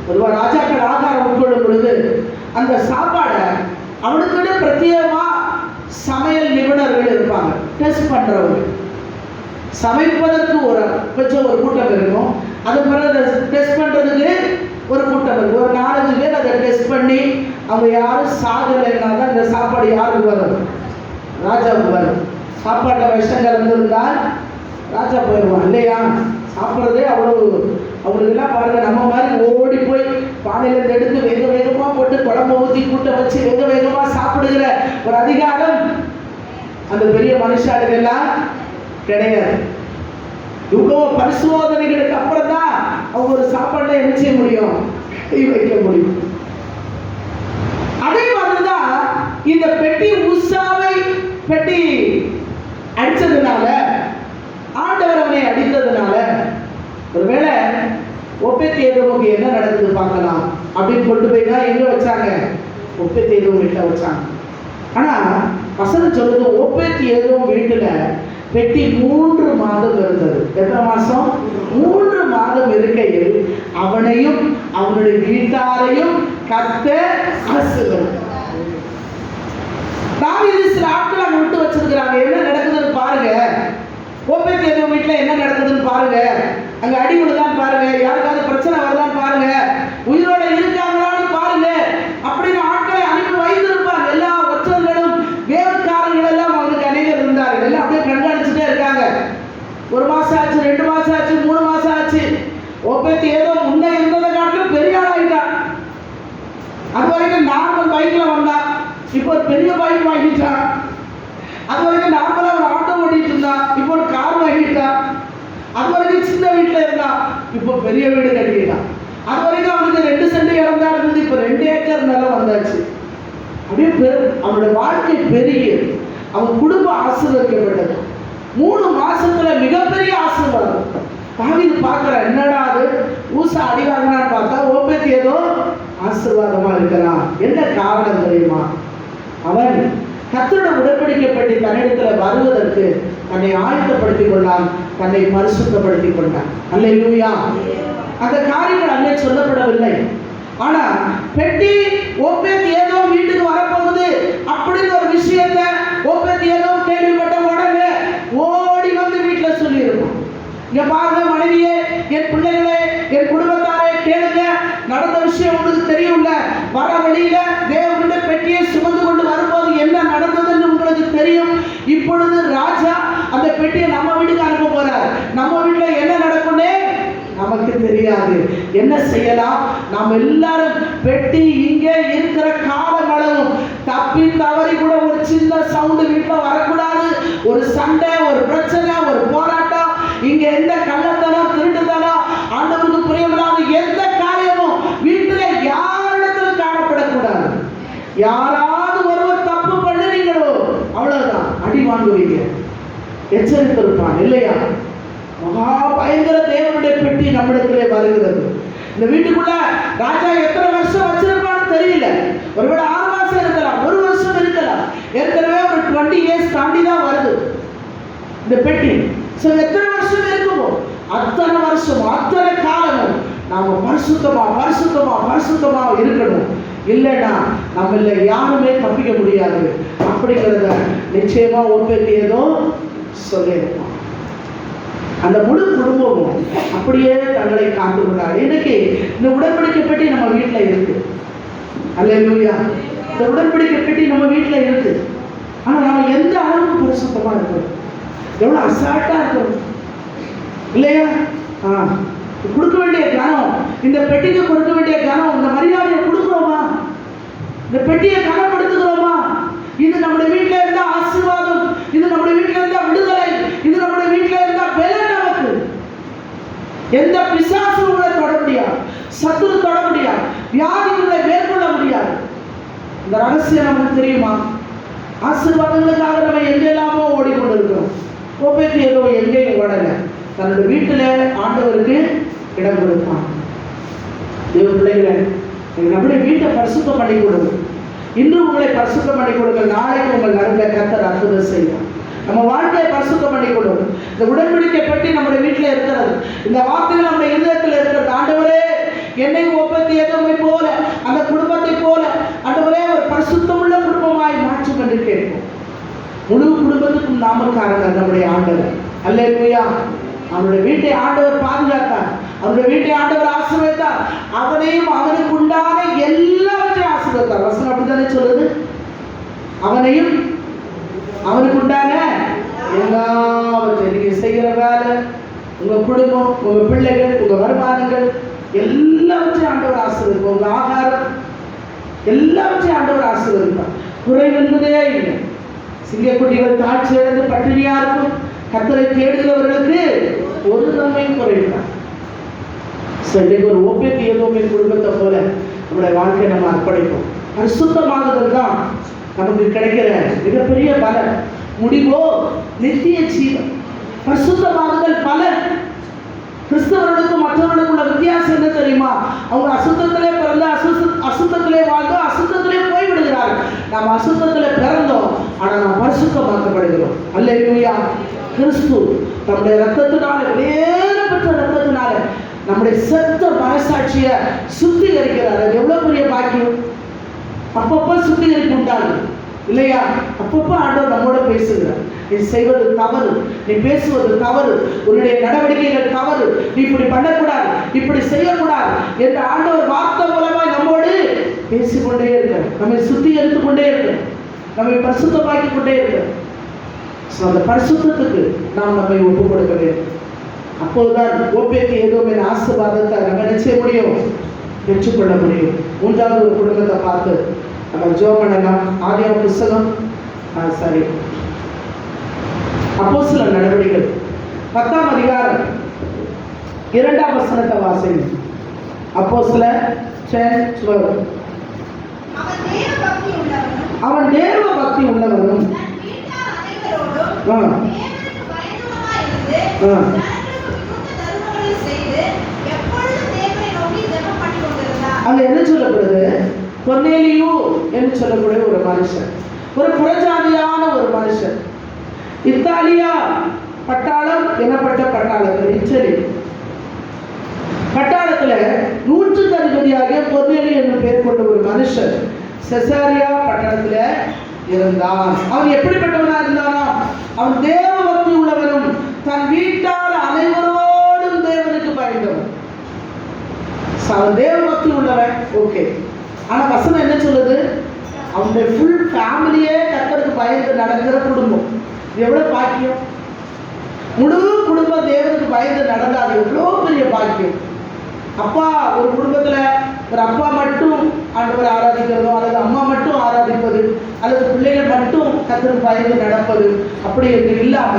பொதுவாக ராஜாக்கள் ஆகாரம் உட்கொள்ளும் பொழுது அந்த சாப்பாடை அவனுக்குன்னு பிரத்யேகமா சமையல் நிபுணர்கள் இருப்பாங்க, டெஸ்ட் பண்றவங்க. சமைப்பதற்கு ஒரு கூட்டம் இருக்கும், அது பிறகு டெஸ்ட் பண்றதுக்கு ஒரு கூட்டம் இருக்கு. ஒரு 4-5 பேர் அதை டெஸ்ட் பண்ணி அவங்க யாரும் சாகலைன்னா தான் இந்த சாப்பாடு யாருக்கு வரும்? ராஜாவுக்கு வரும். சாப்பாட்டில் விஷம் கலந்துருந்தால் ராஜா போயிடுவான் இல்லையா? சாப்பிட்றதே அவ்வளவு அவங்களுக்கெல்லாம் பாருங்க, நம்ம மாதிரி ஓடி போய் பானையிலேருந்து எடுத்து வேக வேகமாக போட்டு குழம்பு ஊற்றி கூட்ட வச்சு வேக வேகமாக சாப்பிடுகிற ஒரு அதிகாரம் அந்த பெரிய மனுஷாளுக்கெல்லாம் கிடையாது. இவ்வளோ பரிசோதனைகளுக்கு அப்புறம் தான் அவங்க ஒரு சாப்பாடுல என்ன செய்ய முடியும்? கை வைக்க முடியும். அதே மாதிரிதான் இந்த பெட்டி உசாவை பெட்டி அடிச்சதுனால, ஆண்டவர் அவனை அடித்ததுனால, ஒருவேளை ஒப்பேத்தேதோமுக்கு என்ன நடக்குது பார்க்கலாம் அப்படின்னு கொண்டு போய் தான் எங்க வச்சாங்க? ஒப்பேத்தேதோம் வீட்டில் வச்சாங்க. ஆனா வசனம் சொல்லுது, ஒப்பேத்தேதோம் வீட்டுல பெட்டி 3 மாதம் இருந்தது. எத்தனை மாசம்? 3 மாதம் இருக்கையில் அவனையும் அவனுடைய வீட்டாரையும் கர்த்தர் ஆசீர்வதித்தார். தாவீது சில ஆட்கள் அங்க விட்டு வச்சிருக்கிறாங்க. என்ன நடக்குதுன்னு பாருங்க. ஒப்பேத்தேதோம் வீட்டுல என்ன நடக்குதுன்னு பாருங்க. அங்க அடி விழுதான் பாருங்க, யாருக்காவது பிரச்சனை வருதான்னு பாருங்க, உயிரோட இருக்காங்களான்னு பாருங்க அப்படின்னு ஆட்களை அனுப்பி வைத்திருப்பாங்க. எல்லா ஒற்றர்களும் வேலைக்காரர்கள் எல்லாம் அவங்களுக்கு அநேகர் இருந்தார்கள். எல்லாம் அப்படியே கண்காணிச்சுட்டே இருக்காங்க. 1 மாசம் ஆச்சு, 2 மாசம் ஆச்சு, 3 மாசம் ஆச்சு. ஒப்பேத்தேதோம் முன்ன இருந்ததை காட்டிலும் பெரிய ஆள் ஆகிட்டான். அது வரைக்கும் நார்மல் பைக்ல வந்தான், இப்போ ஒரு பெரிய பைக் வாங்கிட்டான். அது வரைக்கும் நார்மலா ஒரு ஆட்டோ ஓட்டிட்டு இருந்தான், இப்போ ஒரு கார் வாங்கிட்டான். அது வரைக்கும் சின்ன வீட்டுல இருந்தான், இப்போ பெரிய வீடு கட்டிட்டான். அது வரைக்கும் அவனுக்கு 2 சென்ட் இடம் தான் இருந்தது, இப்போ 2 ஏக்கர் நிலம் வந்தாச்சு. அப்படியே அவனுடைய வாழ்க்கை பெருகியது. அவன் குடும்பம் ஆசீர்வதிக்கப்பட்டது. 3 மாசத்துல மிகப்பெரிய ஆசீர்வாதம். தாவீது பார்க்கிற, என்னடா அது ஊசா அடி வாங்கினான்னு பார்த்தா ஒப்பேத்தேதோம் ஆசீர்வாதமா இருக்கிறான். என்ன காரணம் தெரியுமா? அவன் கர்த்தருடைய உடன்படிக்கை பெட்டி தன்னிடத்துல வருவதற்கு தன்னை ஆயத்தப்படுத்திக் கொண்டான், தன்னை பரிசுத்தப்படுத்திக் கொண்டான். அல்லேலூயா. அந்த காரியங்கள் அங்கே சொல்லப்படவில்லை. ஆனா பெட்டி ஒப்பேத்தேதோம் வீட்டுக்கு வரப்போகுது அப்படின்னு ஒரு விஷயத்தை ஒப்பேத்தேதோம் கேள்விப்பட்ட உடனே ஓடி வந்து வீட்டுல சொல்லி இருக்கும். இங்க பாருங்க மனைவியே, என் பிள்ளைகளே, என் குடும்பத்தாரே கேளுங்க, நடந்த விஷயம் உங்களுக்கு தெரியும்ல. வர வழியில தேவனுடைய பெட்டியை சுமந்து கொண்டு வரும்போது என்ன நடந்ததுன்னு உங்களுக்கு தெரியும். இப்பொழுது ராஜா அந்த பெட்டியை நம்ம வீட்டுக்கு அனுப்ப போறார். நம்ம வீட்டுல என்ன நடக்கும்னே நமக்கு தெரியாது. என்ன செய்யலாம்? நாம் எல்லாரும் பெட்டி இங்கே இருக்கிற காலம் அளவும் தப்பி தவறி கூட ஒரு சின்ன சவுண்டு வீட்டுல வரக்கூடாது. ஒரு சண்டை, ஒரு பிரச்சனை, ஒரு போராட்டம், இங்க எந்த கள்ளத்தனம், திருட்டுத்தனம், ஆண்டவருக்கு புரியவில்லாத எந்த காரியமும் வீட்டுல யாரிடத்திலும் காணப்படக்கூடாது. யாராவது ஒருவர் தப்பு பண்ணுறீங்களோ அவ்வளவுதான், அடி வாங்குவீங்க. எச்சரித்திருப்பான் இல்லையா? மகா பயங்கர தேவனுடைய பெட்டி நம்மிடத்திலே வருகிறது. இந்த வீட்டுக்குள்ள ராஜா எத்தனை வருஷம் வச்சிருப்பான்னு தெரியல. ஒருவேளை 6 மாசம் இருக்கலாம், 1 வருஷம் இருக்கலாம். ஏற்கனவே ஒரு 20 இயர்ஸ் தாண்டி தான் வருது இந்த பெட்டி. எத்தனை வருஷம் இருக்குமோ அத்தனை வருஷம், அத்தனை காலமும் நாம பரிசுத்தமா பரிசுத்தமா பரிசுத்தமா இருக்கணும். இல்லைன்னா நம்மள யாருமே தப்பிக்க முடியாது அப்படிங்கிறத நிச்சயமா ஒப்பேத்தேதோம் சொல்லியிருப்பான். அந்த முழு குடும்பமும் அப்படியே தங்களை காத்துக்கொண்டார். இன்னைக்கு இந்த உடன்படிக்கை பெட்டி நம்ம வீட்டுல இருக்கு. அல்லேலூயா. இந்த உடன்படிக்கை பெட்டி நம்ம வீட்டுல இருக்கு. ஆனா நம்ம எந்த அளவுக்கு பரிசுத்தமா இருக்கோம், எவ்வளவு அசால்ட்டா இருக்கணும் இல்லையா? கொடுக்க வேண்டிய கனம், இந்த பெட்டிக்கு கொடுக்க வேண்டிய கனம், இந்த மரியாதையை கொடுக்கிறோமா? இந்த பெட்டியை கனப்படுத்துகிறோமா? இது நம்முடைய வீட்டில இருந்தா ஆசீர்வாதம், இது நம்முடைய வீட்டில இருந்தா விடுதலை, இது நம்முடைய வீட்டில இருந்தா பலன். நமக்கு எந்த பிசாசு உங்களை தொட முடியாது, சத்துரு தொட முடியாது, வியாதி உங்களை மேற்கொள்ள முடியாது. இந்த ரகசியம் நமக்கு தெரியுமா? ஆசீர்வாதங்களுக்காக நம்ம எங்கெல்லாமோ ஓடிக்கொண்டிருக்கிறோம். ஒப்பேத்தேதோம் எங்கேயும் ஓடல, தன்னுடைய வீட்டுல ஆண்டவருக்கு இடம் கொடுப்பான். தேவ பிள்ளைகளை, நம்முடைய வீட்டை பரிசுத்தம் பண்ணி கொடுங்க. இன்று உங்களை பரிசுத்தம் பண்ணி கொடுங்க, நாளைக்கு உங்கள் நடுவில் கர்த்தர் அற்புதம் செய்யும். நம்ம வாழ்க்கையை பரிசுத்தம் பண்ணி கொடுங்க. இந்த உடன்படிக்கை பெட்டி நம்முடைய வீட்டில் இருக்கிறது, இந்த வார்த்தைகள் நம்முடைய இதயத்தில் இருக்கிறது. ஆண்டவரே, என்னை ஒப்பத்தி ஏதோமை போல அந்த குடும்பத்தை போல ஆண்டவரே ஒரு பரிசுத்தமுள்ள குடும்பமாய் மாற்றும் என்று கேட்போம். முழு குடும்பத்துக்கும் நாமக்காரங்க நம்முடைய ஆண்டவர். அல்லேலூயா. அவனுடைய வீட்டை ஆண்டவர் பாதுகாத்தார், அவனுடைய வீட்டை ஆண்டவர் ஆசீர்வதித்தார், அவனையும் அவனுக்கு உண்டான எல்லாவற்றையும் ஆசீர்வதித்தார். வசனம் அப்படித்தானே சொல்லுது. அவனையும் அவனுக்கு உண்டான எல்லாவற்றையும், நீங்க செய்கிற வேலை, உங்க குடும்பம், உங்க பிள்ளைகள், உங்க வருமானங்கள் எல்லாவற்றையும் ஆண்டவர் ஆசீர்வதிப்பார். உங்க ஆகாரம் எல்லாவற்றையும் ஆண்டவர் ஆசீர்வதிப்பார். குறைவென்பதே இல்லை. சிங்கக்குட்டிகள் தாட்சி இழந்து பட்டினியா இருக்கும், கர்த்தரை தேடுகிறவர்களுக்கு ஒரு நன்மையும் குறைவில்லை. ஒரு ஓபேத் ஏதோமின் குடும்பத்தை போல நம்முடைய வாழ்க்கையை நம்ம அர்ப்பணிப்போம். பரிசுத்தமாகுதல் தான் நமக்கு கிடைக்கிற மிகப்பெரிய பலன். முடிவோ நித்திய ஜீவன். பரிசுத்தமாகுதல் பலன். கிறிஸ்தவர்களுக்கும் மற்றவர்களுக்கும் உள்ள வித்தியாசம் என்ன தெரியுமா? அவங்க அசுத்தத்திலே பிறந்து அசுத்தத்திலே வாழ்ந்து அசுத்தத்திலே போய் விடுகிறார்கள். நாம் அசுத்தத்திலே பிறந்தோம், ஆனால் நாம் பரிசுத்தமாக்கப்படுகிறோம். அல்லேலூயா. கிறிஸ்து நம்முடைய ரத்தத்தினால, வெளியேறப்பட்ட ரத்தத்தினால நம்முடைய செத்த மனசாட்சியை சுத்திகரிக்கிறார். அது எவ்வளவு பெரிய பாக்கியம்! அப்பப்போ சுத்திகரிப்பு உண்டாகும் இல்லையா? அப்பப்போ ஆண்டவர் நம்மோட பேசுகிறார். நீ செய்வது தவறு, நீ பேசுவது தவறு, உன்னுடைய நடவடிக்கைகள் தவறு, நீ இப்படி பண்ணக்கூடாது, இப்படி செய்யக்கூடாது என்று ஆண்டவர் வார்த்தை மூலமாய் நம்மோடு பேசிக்கொண்டே இருக்க, நம்மை சுத்திகரித்துக் கொண்டே இருக்க, நம்மை பரிசுத்தமாக்கிக் கொண்டே இருக்க. அந்த பரிசுத்தத்துக்கு நாம் நம்மை ஒப்புக் கொடுக்க வேண்டும். அப்போதுதான் ஓபேத் ஏதோமின் ஆசீர்வாதத்தை நம்ம என்ன செய்ய முடியும்? பெற்றுக்கொள்ள முடியும். மூன்றாவது ஒரு குடும்பத்தை பார்த்து நம்ம ஜெபம் பண்ணலாம். ஆதியாகம புத்தகம் அப்போஸ்தலர் நடவடிக்கைகள் 10ஆம் அதிகாரம் 2ஆம் வசனத்தை வாசிங்க. அப்போஸ்தலர் 10:12. அவன் தேவ பக்தி உள்ளவனும் அங்க என்ன சொல்லப்படுது? கொர்நேலியு என்று சொல்லக்கூடிய ஒரு மனுஷன், ஒரு புறஜாதியான ஒரு மனுஷன், இத்தாலியா பட்டாளம் எனப்பட்ட பட்டாளத்தில், இச்சலி பட்டாளத்துல 100 அதிபதியாக கொர்நேலியு என்று பெயர் கொண்ட ஒரு மனுஷன் செசாரியா பட்டணத்துல இருந்தான். அவன் எப்படிப்பட்டவனா இருந்தானா? அவன் தேவ பக்தி உள்ளவனும் தன் வீட்டார் அனைவரோடும் தேவனுக்கு பயந்தவன். அவன் தேவ பக்தி உள்ளவன், ஓகே. ஆனா வசனம் என்ன சொல்லுது? அவனுடைய ஃபுல் ஃபேமிலியே கர்த்தருக்கு பயந்து நடக்கிற குடும்பம். இது எவ்வளவு பாக்கியம்! முழு குடும்பம் தேவனுக்கு பயந்து நடந்தாது எவ்வளவு பெரிய பாக்கியம். அப்பா ஒரு குடும்பத்துல ஒரு அப்பா மட்டும் ஆண்டவரை ஆராதிக்கிறதோ, அல்லது அம்மா மட்டும் ஆராதிப்பது, அல்லது பிள்ளைகள் மட்டும் கர்த்தருக்கு பயந்து நடப்பது, அப்படி என்று இல்லாம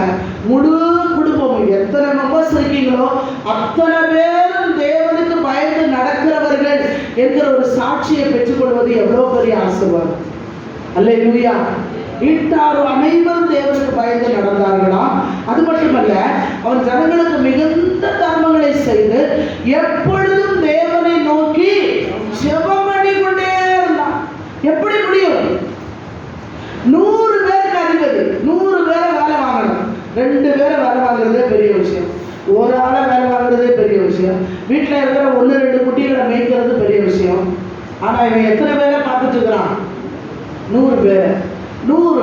முழு குடும்பமும் எத்தனை மெம்பர்ஸ் இருக்கீங்களோ அத்தனை பேரும் தேவனுக்கு பயந்து நடக்கிறவர்கள் என்கிற ஒரு சாட்சியை பெற்றுக்கொள்வது எவ்வளவு பெரிய ஆசீர்வாதம். அல்லேலூயா. வீட்டாரும் அனைவரும் தேவனுக்கு பயந்து நடந்தார்களாம். அது மட்டுமல்ல, அவன் ஜனங்களுக்கு மிகுந்த தர்மங்களை செய்து எப்பொழுதும் தேவனை நோக்கி ஜெபம் பண்ணி கொண்டே இருந்தான். எப்படி முடியும்? 100 பேருக்கு அதிபதி, 100 பேரை வேலை வாங்கணும். 2 பேரை வேலை வாங்குறதே பெரிய விஷயம், ஒரு ஆளை வேலை வாங்குறதே பெரிய விஷயம், வீட்டில் இருக்கிற 1-2 குட்டிகளை மேய்க்கிறது பெரிய விஷயம். ஆனா இவன் எத்தனை பேரை பார்த்துட்டு இருக்கிறான்? 100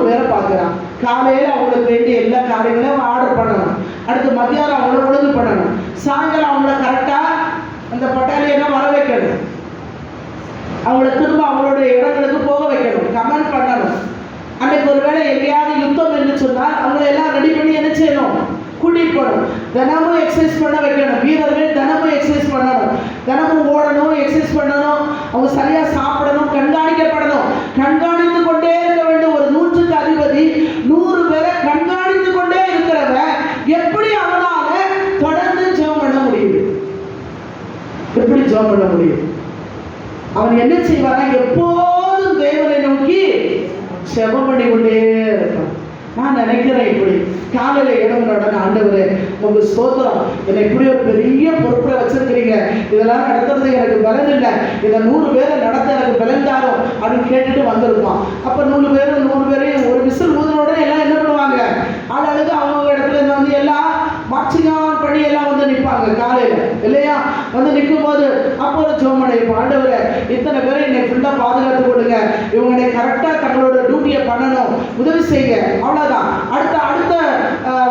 பேரை பார்க்குறான். காலையில் அவங்களுக்கு வேண்டிய எல்லா காரியங்களையும் ஆர்டர் பண்ணணும், அடுத்து மத்தியானம் அவங்கள ஒழுங்கு பண்ணணும், சாயங்காலம் அவங்கள கரெக்டாக அந்த பட்டாலியனை வர வைக்கணும், அவங்கள திரும்ப அவங்களுடைய இடங்களுக்கு போக வைக்கணும், கமெண்ட் பண்ணணும். அன்னைக்கு ஒரு வேளை எங்கேயாவது யுத்தம் என்று சொன்னால் அவங்கள எல்லாம் ரெடி பண்ணி என்ன செய்யணும்? கூட்டிட்டு போகணும். தினமும் எக்ஸசைஸ் பண்ண வைக்கணும். வீரர்கள் தினமும் எக்ஸசைஸ் பண்ணணும், தினமும் ஓடணும், எக்ஸசைஸ் பண்ணணும், அவங்க சரியா சாப்பிடணும், கண்காணிக்கப்படணும். கண்காணித்து கொண்டே இருக்க வேண்டும். ஒரு 100க்கு அதிபதி 100 பேரை கண்காணித்து கொண்டே இருக்கிறவன் எப்படி அவனால தொடர்ந்து ஜெபம் பண்ண முடியுது? எப்படி ஜெபம் பண்ண முடியும்? அவன் என்ன செய்வானா? எப்போதும் தேவனை நோக்கி ஜெபம் பண்ணி கொண்டே இருக்கான். நான் நினைக்கிறேன், இப்படி காலையில் இடமுடன் ஆண்டவரே உங்க ஸ்தோத்திரம், என்னை இப்படி ஒரு பெரிய பொறுப்புல வச்சிருக்கிறீங்க, இதெல்லாம் நடத்துறது எனக்கு பலன் இல்லை, இதை 100 பேரை நடத்த எனக்கு பலன் தாரும் அப்படின்னு கேட்டுட்டு வந்திருப்பான். அப்போ 100 பேரையும் ஒரு விசில் ஊதுனோட எல்லாம் என்ன பண்ணுவாங்க? ஆளுக்கு அவங்க இடத்துல இருந்து வந்து எல்லாம் மார்ச்சிங் ஆன் பண்ணி எல்லாம் வந்து நிற்பாங்க. காலையில் இல்லையா? வந்து நிற்கும் போது அப்போ ஒரு ஜோமனை ஆண்டவரை இத்தனை பேரை என்னை ஃபுல்லா பாதுகாத்து கொடுங்க, இவங்க என்னை கரெக்டா தங்களோட டியூட்டியை பண்ணணும், உதவி செய்யுங்க, அவ்வளவுதான். அடுத்த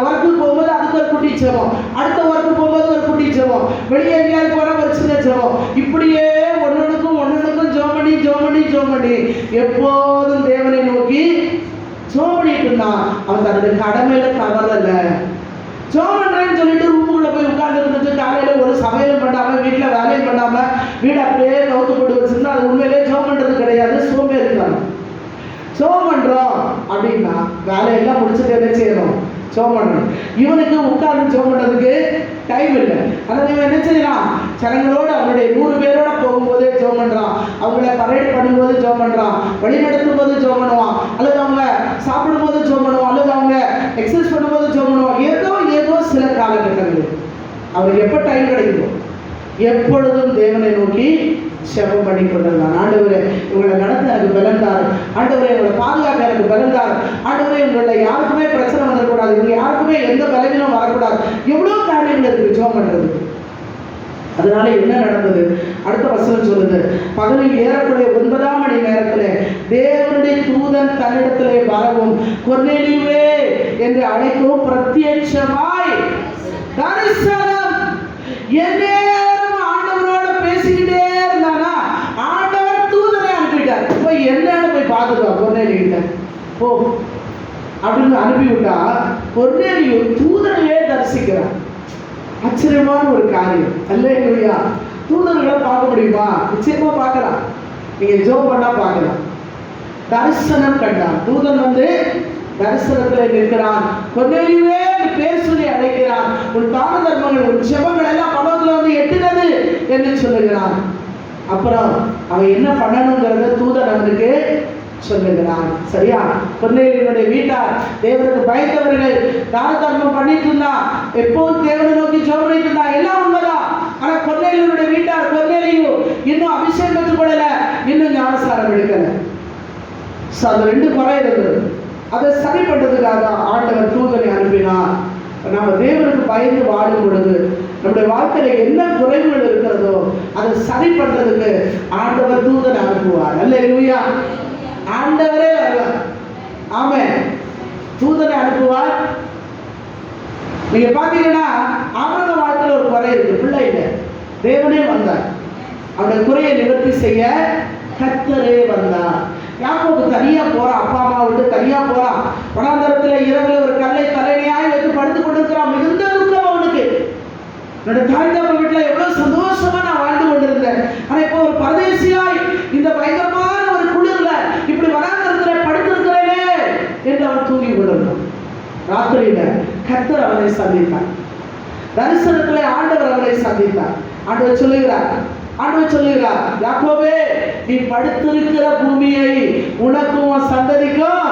ஒர்க்கு போகும்போது அதுக்கு ஒரு குட்டி ஜெபம், அடுத்த ஒர்க்கு போகும்போது ஒரு குட்டி ஜெபம், வெளியே எங்கேயாவது போனா ஒரு சின்ன ஜெபம், இப்படியே ஒன்னொன்னுக்கும் ஜோம் பண்ணி எப்போதும் தேவனை நோக்கி ஜோம் பண்ணிட்டு இருந்தான். அவன் தன்னுடைய கடமையில தவறல. ஜோம் பண்றேன்னு சொல்லிட்டு ரூமுக்குள்ள போய் உட்கார்ந்து இருந்துச்சு, காலையில ஒரு சமையலும் பண்ணாம வீட்டுல வேலையும் பண்ணாம வீடு அப்படியே நோக்கு போட்டு வச்சிருந்தா அது உண்மையிலே ஜோம் பண்றது கிடையாது, சோம்பேறித்தனம். ஜோம் பண்றோம் அப்படின்னா வேலையெல்லாம் முடிச்சுட்டு என்ன செய்யணும்? ஜோம் பண்ணணும். இவனுக்கு உட்கார்ந்து ஜோம் பண்றதுக்கு டைம் இல்லை. அதனால இவன் என்ன செய்யறான்? ஜனங்களோட அவனுடைய 100 பேரோட போகும்போதே ஜோம் பண்றான், அவங்கள பரேட் பண்ணும்போது ஜோம் பண்றான், வழி நடத்தும் போது ஜோம் பண்ணுவான், அல்லது அவங்க சாப்பிடும் போது ஜோம் பண்ணுவான், அல்லது அவங்க எக்ஸசைஸ் பண்ணும்போது ஜோம் பண்ணுவான். ஏதோ சில காலகட்டங்கள் அவருக்கு எப்ப டைம் கிடைக்குதோ எப்பொழுதும் தேவனை நோக்கி செபம் பண்ணி கொண்டிருந்தான். ஆண்டவரே இவங்களை நடத்த எனக்கு பலந்தார், ஆண்டவரே இவங்களை பாதுகாக்க எனக்கு பலந்தார், ஆண்டவரே இவங்களை யாருக்குமே பிரச்சனை வந்துடக்கூடாது, இவங்க யாருக்குமே எந்த பலவீனம் வரக்கூடாது. எவ்வளவு காரியங்கள் இருக்கு ஜெபம் பண்றது. அதனால என்ன நடந்தது? அடுத்த வசனம் சொல்லுது, பகலில் ஏறக்கூடிய 9ஆம் மணி நேரத்திலே தேவனுடைய தூதன் தன்னிடத்திலே வரவும் கொர்நேலியுவே என்று அழைக்கவும் பிரத்யட்சமாய் தரிசனம். எந்நேரம் ஆண்டவரோட பேசிக்கிட்டே இருந்தானா ஆண்டவர் தூதனை அனுப்பிட்டார். போய் என்னன்னு போய் பார்த்துக்கோ கொர்நேலியுட்ட போ அப்படின்னு அனுப்பிவிட்டா கொர்நேலியு தூதனையே தரிசிக்கிறார். ஆச்சரியமான ஒரு காரியம். அல்லேலூயா. தூதர்களை பார்க்க முடியுமா? நிச்சயமா பார்க்கலாம். நீங்க ஜெபம் பண்ணா பார்க்கலாம். தரிசனம் கண்டான். தூதன் வந்து தரிசனத்தில் நிற்கிறான். கொர்நேலியுவே பேர் சொல்லி அழைக்கிறான். உன் தான தர்மங்கள் உன் ஜெபங்கள் எல்லாம் பரலோகத்துல வந்து எட்டினது என்று சொல்லுகிறான். அப்புறம் அவன் என்ன பண்ணணுங்கிறத தூதன் அவனுக்கு சொல்லுகிறான். சரியா? கொர்நேலியுடைய வீட்டார் தேவனுக்கு பயந்தவர்கள், தான தர்மம் பண்ணிட்டு இருந்தா, எப்போதும் தேவனை நோக்கி ஜெபம் பண்ணிட்டு இருந்தா, எல்லாம் உண்மைதான். ஆனா கொர்நேலியுடைய வீட்டார் கொர்நேலியு இன்னும் அபிஷேகம் பெற்றுக்கொள்ளல, இன்னும் ஞானஸ்நானம் எடுக்கல. அந்த 2 குறை இருந்தது. அதை சரி பண்றதுக்காக ஆண்டவர் தூதனை அனுப்பினார். நாம தேவனுக்கு பயந்து வாழும் பொழுது நம்முடைய வாழ்க்கையில என்ன குறைவுகள் இருக்கிறதோ அதை சரி பண்றதுக்கு ஆண்டவர் தூதனை அனுப்புவார். அல்லேலூயா. ஆண்டவரே வருவார். ஆமென். தூதனை அனுப்புவார். நீங்க பாத்தீங்கன்னா ஆபிரகாம் வாழ்க்கையில ஒரு குறை இருக்கு, பிள்ளை இல்லை. தேவனே வந்தார், அவருடைய குறையை நிவர்த்தி செய்ய கர்த்தரே வந்தார். யாக்கோபு தனியா போறான், அப்பா அம்மா விட்டு தனியா போறான். வனாந்தரத்துல இரவுல ஒரு கல்லை தலைமையாய் வைத்து படுத்துக் கொண்டிருக்கிறான். மிகுந்த துக்கம் அவனுக்கு. என்னோட தாய் தகப்பன் வீட்டுல எவ்வளவு சந்தோஷமா நான் வாழ்ந்து கொண்டிருந்தேன், ஆனா இப்போ ஒரு பரதேசியாய் இந்த பயங்கரமான ஒரு குளிர்ல இப்படி வனாந்தரத்துல படுத்திருக்கிறேனே என்று அவன் தூங்கி கொண்டிருந்தான். ராத்திரியில கர்த்தர் அவனை சந்தித்தார். தரிசனத்திலே ஆண்டவர் அவனை சந்தித்தார். ஆண்டவர் சொல்லுகிறார், யாக்கோபே நீ படுத்திருக்கிற பூமியை உனக்கும் சந்ததிக்கும்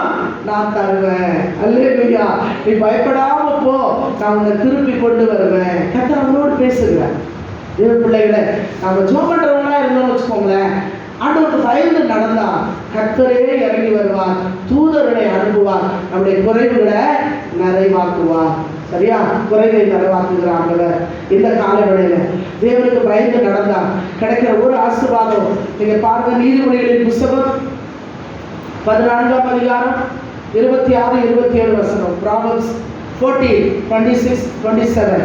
நான் தருவேன். அல்லேலூயா. நீ பயப்படாம போ, நான் உன்னை திருப்பி கொண்டு வருவேன். கர்த்தர் அவனோடு பேசுகிறார். தேவ பிள்ளைகளை நாம ஜெபம் பண்றவங்களா இருந்தோம்னு வச்சுக்கோங்களேன், ஆண்டவருக்கு பயந்து நடந்தா கர்த்தரே இறங்கி வருவார், தூதர்களை அனுப்புவார், நம்முடைய குறைவுகளை நிறைவாக்குவார். சரியா? குறைகளை நிறைவாக்குகிற ஆண்டவர். இந்த காலவெளியில தேவனுக்கு பயந்து நடந்தா கிடைக்கிற ஒரு ஆசீர்வாதம் நீங்க பாருங்க. நீதிமொழிகளின் புத்தகம் 14ஆம் அதிகாரம் 26, 27 வசனம். Proverbs 14, 26, 27.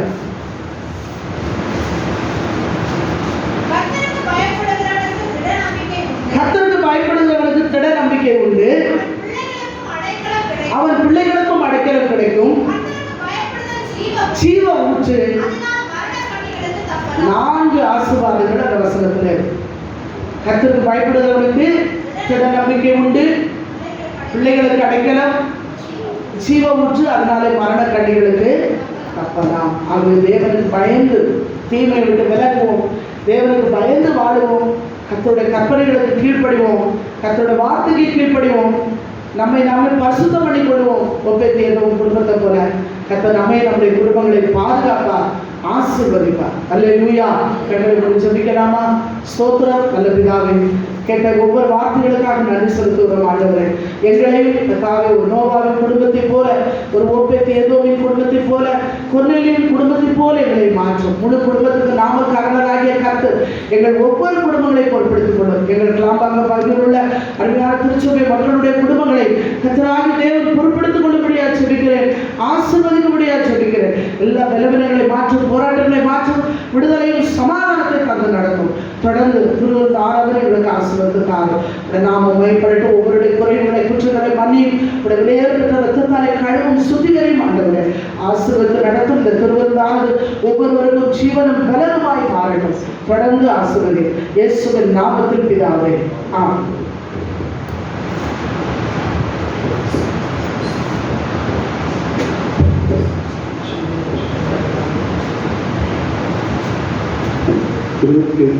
கர்த்தருக்கு பயப்படுகிறவனுக்கு திட நம்பிக்கை உண்டு, அவன் பிள்ளைகளுக்கும் அடைக்கலம் கிடைக்கும். ஜீவ ஊற்று. 4 ஆசீர்வாதங்கள் அந்த வசனத்துல. கர்த்தருக்கு பயப்படுகிறவனுக்கு திட நம்பிக்கை உண்டு, பிள்ளைகளுக்கு அடைக்கலம், ஜீவ ஊற்று, அதனால மரண கண்ணிகளுக்கு தப்பலாம். ஆகவே தேவனுக்கு பயந்து தீமையை விட்டு விலகுவோம், தேவனுக்கு பயந்து வாழுவோம், கர்த்தருடைய கற்பனைகளுக்கு கீழ்ப்படிவோம், கர்த்தருடைய வார்த்தைக்கு கீழ்ப்படிவோம், நம்மை நாமே பரிசுத்தம் பண்ணி கொள்வோம். ஒப்பேத்தியதும் குடும்பத்தை போல கர்த்தர் நம்முடைய குடும்பங்களை பாதுகாப்பார், ஆசீர்வதிப்பார். அல்லேலூயா. கர்த்தரை ஜெபிக்கலாமா? ஸ்தோத்திரம். நல்ல பிதாவே, கேட்ட ஒவ்வொரு வார்த்தைகளுக்காக நன்றி செலுத்துகிறோம். ஆண்டவரே, எங்களையும் ஒரு நோவாவின் குடும்பத்தை போல, ஒரு ஓப்பேத்தியதோவின் குடும்பத்தை போல, கொர்நேலியின் குடும்பத்தை போல எங்களை மாற்றும். முழு குடும்பத்துக்கு நாம எங்கள் ஒவ்வொரு குடும்பங்களை பொறுப்படுத்திக் கொள்ளும். எங்கள் கிளாம்பாங்க பகுதியில் உள்ள அருமையான திருச்சபை மக்களுடைய குடும்பங்களை கர்த்தராகிய தேவன் பொறுப்படுத்திக் கொள்ளும்படியா ஜெபிக்கிறேன். ஆசீர்வதிக்கும்படியா ஜெபிக்கிறேன். எல்லா பலவீனங்களை மாற்றும், போராட்டங்களை மாற்றும், விடுதலையும் சமாதானத்தை தந்து நடக்கும். தொடர்ந்து குருவின் ஆராதனை எங்களுக்கு ஆசீர்வதித்தார்கள். நாம மேம்பட்டு ஒவ்வொருடைய குறைவுகளை குற்றங்களை மன்னி விலையேற்பட்ட ரத்தத்தாலே கழுவும் சுத்திகரையும் ஆண்டவரே ஆசீர்வதித்து நடத்தும். இந்த திருவிருந்தானது ஒவ்வொருவருக்கும் ஜீவனும் பலனுமாய் மாறட்டும். தொடர்ந்து ஆசீர்வதி இயேசுவின் நாமத்தில் பிதாவே, ஆமென்.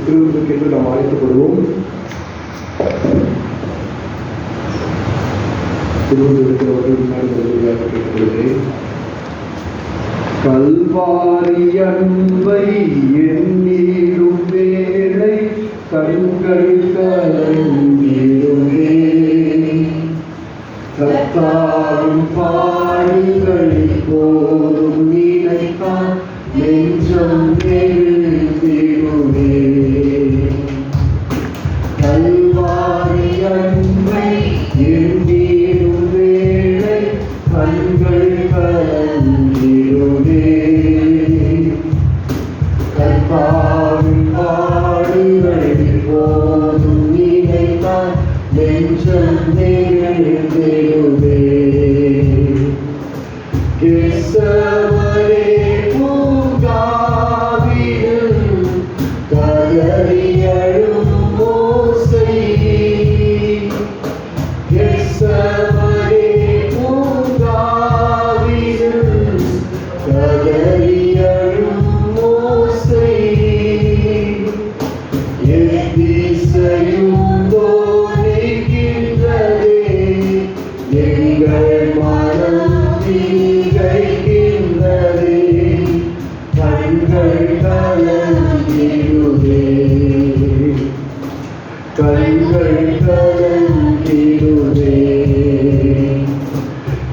திருவிருந்துக்கு நாம் அழைத்துக் கொள்வோம். திருவிருந்து இருக்கிறவர்கள் முன்னாடி கேட்டுக்கொள்கிறேன். கல்வாரி அன்பை எண்ணிடும் வேளை கண்கள் கலங்கிடுமே. கர்த்தாவின் பாடுகளை போதும் நினைத்தால் நெஞ்சம் நெகிழ்ந்திடுமே. கல்வாரி அன்பை எண்ணிடும் வேளை கண்கள் கலங்கிடுமே. கர்த்தாவின் பாடுகளை போதும் நினைத்தால் நெஞ்சம் நெகிழ்ந்திடுமே. கிறிஸ்தவரே பூங்காவிலும் கதறி அழும் ஓசை. கிறிஸ்தவரே பூங்காவிலும் கதறி அழும் ஓசை. எத்திசையும் தோன்றுகின்றதே எங்கள் மனம் தீகைக்கின்றதே. கண்கள் கலங்கிடுதே, கண்கள் கலங்கிடுதே.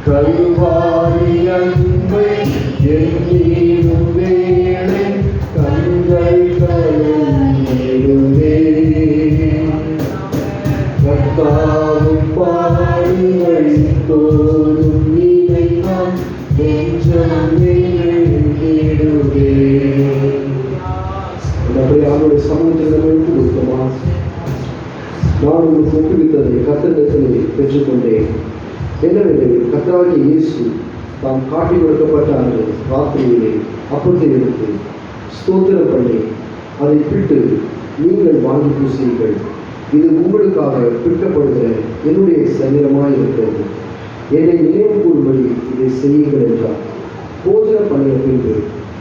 கல்வாரி அன்பை எண்ணிடும் வேளை கண்கள் கலங்கிடுதே. கர்த்தாவின் பாடுகள் தோறும் நினைத்தால் நெஞ்சம் நெகிழ்ந்திடுதே. அப்படியே அவருடைய சமூகத்தில் கொடுத்தோமா? நான் உங்களுக்கு ஒப்புவித்ததை கர்த்தரிடத்திலே பெற்றுக்கொண்டேன். என்னவெனில் கர்த்தராகிய இயேசு தாம் காட்டி கொடுக்கப்பட்ட அந்த ராத்திரியிலே அப்பத்தை எடுத்து ஸ்தோத்திரம் பண்ணி அதை பிட்டு, நீங்கள் வாங்கி பூசியுங்கள், இது உங்களுக்காக பிற்கப்படுகிற என்னுடைய சரீரமாய் இருக்கிறது, என்னை நினைவு கூறும்படி இதை செய்யுங்கள் என்றார். போஜனம் பண்ணிய பின்பு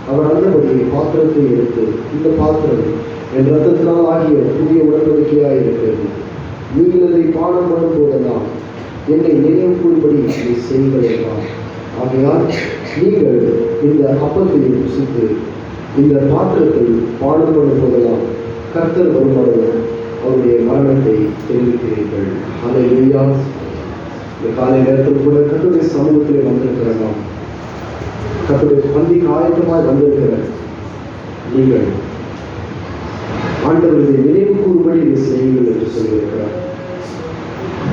அவர் அந்தபடியே பாத்திரத்தை எடுத்து, இந்த பாத்திரம் என் ரத்தத்தினால் ஆகிய புதிய உடன்படிக்கையாய் இருக்கிறது, நீங்கள் அதை பானம் பண்ணும் போதெல்லாம் என்னை நினைவு கூறும்படி இதை செய்யுங்கள் என்றார். ஆகையால் நீங்கள் இந்த அப்பத்தை புசித்து இந்த பாத்திரத்தில் பானம் பண்ணும் போதெல்லாம் கர்த்தர் வருமாறு அவருடைய மரணத்தை தெரிவிக்கிறீர்கள். அல்லேலூயா. இந்த காலை நேரத்தில் கூட கர்த்தருடைய சமூகத்திலே வந்திருக்கிற நாம், கர்த்தருடைய பந்திக்கு ஆயத்தமாய் வந்திருக்கிற நீங்கள் ஆண்டவருடைய நினைவு கூறும்படி இதை செய்யுங்கள் என்று சொல்லியிருக்கிறார்.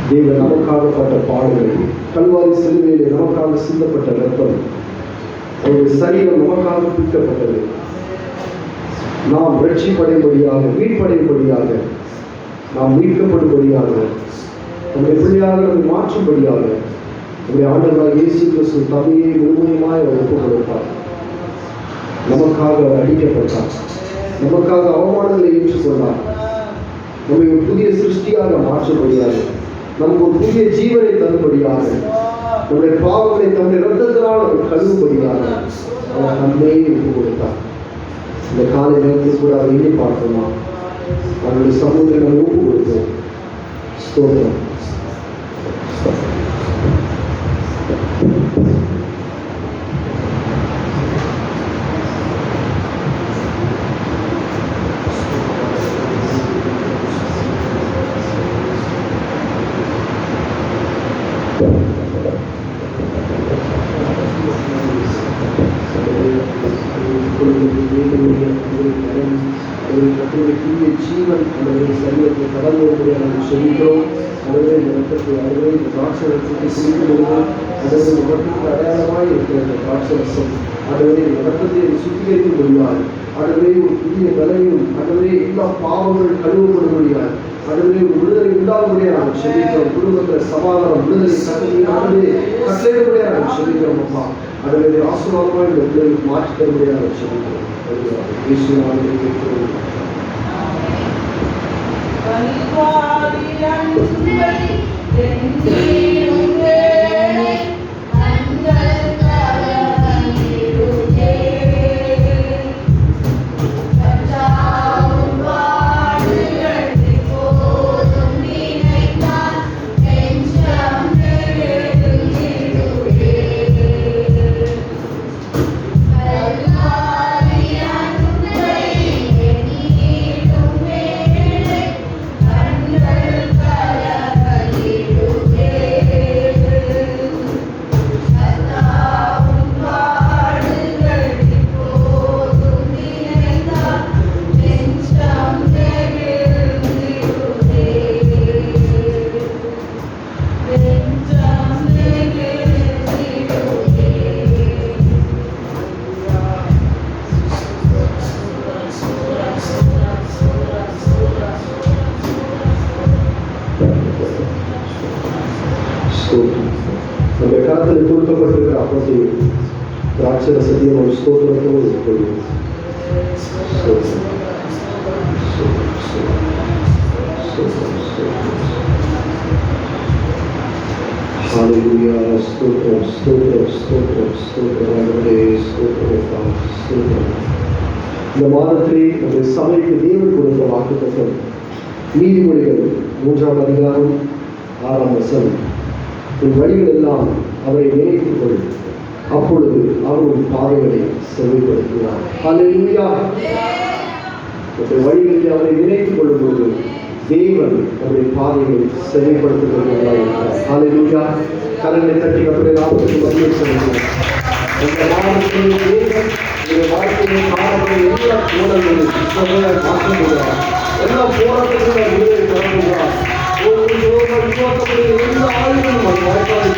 தேவன் நமக்காகப்பட்ட பாடுகள், கல்வாரி சிலுவையிலே நமக்காக சிந்தப்பட்ட ரத்தம், அவருடைய சரீரம் நமக்காக பிற்கப்பட்டது. நாம் ரட்சிப்படையும்படியாக, மீட்படையும்படியாக, நாம் மீட்கப்படும்படியாக, நம்முடைய பிள்ளையாக நம்மை மாற்றும்படியாக நம்முடைய ஆண்டவராகிய இயேசு கிறிஸ்து தம்மையே முழுமையுமாய் ஒப்புக் கொடுத்தார். நமக்காக அடிக்கப்பட்டார், நமக்காக அவமானங்களை ஏற்றுக்கொண்டார், நம்மை ஒரு புதிய சிருஷ்டியாக மாற்றும்படியாக, நமக்கு ஒரு புதிய ஜீவனை தரும்படியாக, நம்முடைய பாவங்களை தம்முடைய இரத்தத்தினால் அவர் கழுவும்படியாக அவர் தம்மையே ஒப்புக் கொடுத்தார். இந்த காலை நேரத்தில் கூட அதை எண்ணி பார்த்தோமா? அவருடைய சமூகத்தை நம்ம ஒப்பு கொடுத்தோம். ஸ்தோத்திரம். கத்தருடைய புதிய ஜீவன் அல்லது சரீரத்தை கடந்து வருவதை நாங்கள் சொல்லிக்கிறோம். அதுவே இந்த ரத்தத்தை அதுவே இந்த திராட்சை ரசத்தை குடிக்கும் பொழுது அதற்கு இந்த ரத்தத்துக்கு அடையாளமாய் இருக்கிற இந்த திராட்சை ரசம் அதுவே இந்த ரத்தத்தை சுத்திகரிக்க முடியாது. அதுவே ஒரு புதிய விலையும் அதுவே எல்லா பாவங்கள் கழுவப்பட முடியாது. அதுவே ஒரு விடுதலை உண்டாக முடியாது சொல்லிக்கிறோம். குடும்பத்தில் சமாதானம் விடுதலை கட்டளையே கட்டளையிடப்படியாக நாங்கள் சொல்லிக்கிறோம். அப்பா அதுவே ஆசீர்வாதமாக இந்த விடுதலை மாற்றி தர முடியாது சொல்லிக்கிறோம். நம்ம கரத்தில் கொடுக்கப்பட்டிருக்கிற அப்பத்தையும் திராட்சை ரசத்தையும் ஒரு ஸ்தோத்திரத்தோடு கொள்வோம். ஹalleluya ஸ்தோத்திரம் ஸ்தோத்திரம் ஸ்தோத்திரம் ஸ்தோத்திரம் ஆண்டவரே ஸ்தோத்திரம் ஸ்தோத்திரம். இந்த மாதத்திலே நம்முடைய சபைக்கு தேவன் கொடுத்த வாக்குத்தத்தம் நீதிமொழிகள் 3ஆம் அதிகாரம் 6ஆம் வசனம். உன் வழிகள் எல்லாம் அவரை நினைத்துக் கொள், அப்பொழுது அவருடைய பாதைகளை செவ்வாய்ப்படுத்துவார். ஹல்லேலூயா. உடைய வழிகளில் அவரை நினைத்துக் கொள்ளும் பொழுது தேவன் அவருடைய பாதைகளை செவ்வாய்ப்படுத்துகிறார். ஹல்லேலூயா. கரங்களை தட்டி அவருடைய நாமத்துக்கு மகிமை செலுத்துவோம். இந்த மாதத்தில் தேவன் இந்த வாழ்க்கையை காணக்கூடிய எல்லா கோணங்களும் மாற்ற முடியாது. எல்லா போராட்டங்களும் விடுதலை தொடங்குகிறார். எல்லா ஆளுநரும் அந்த வாய்ப்பாடு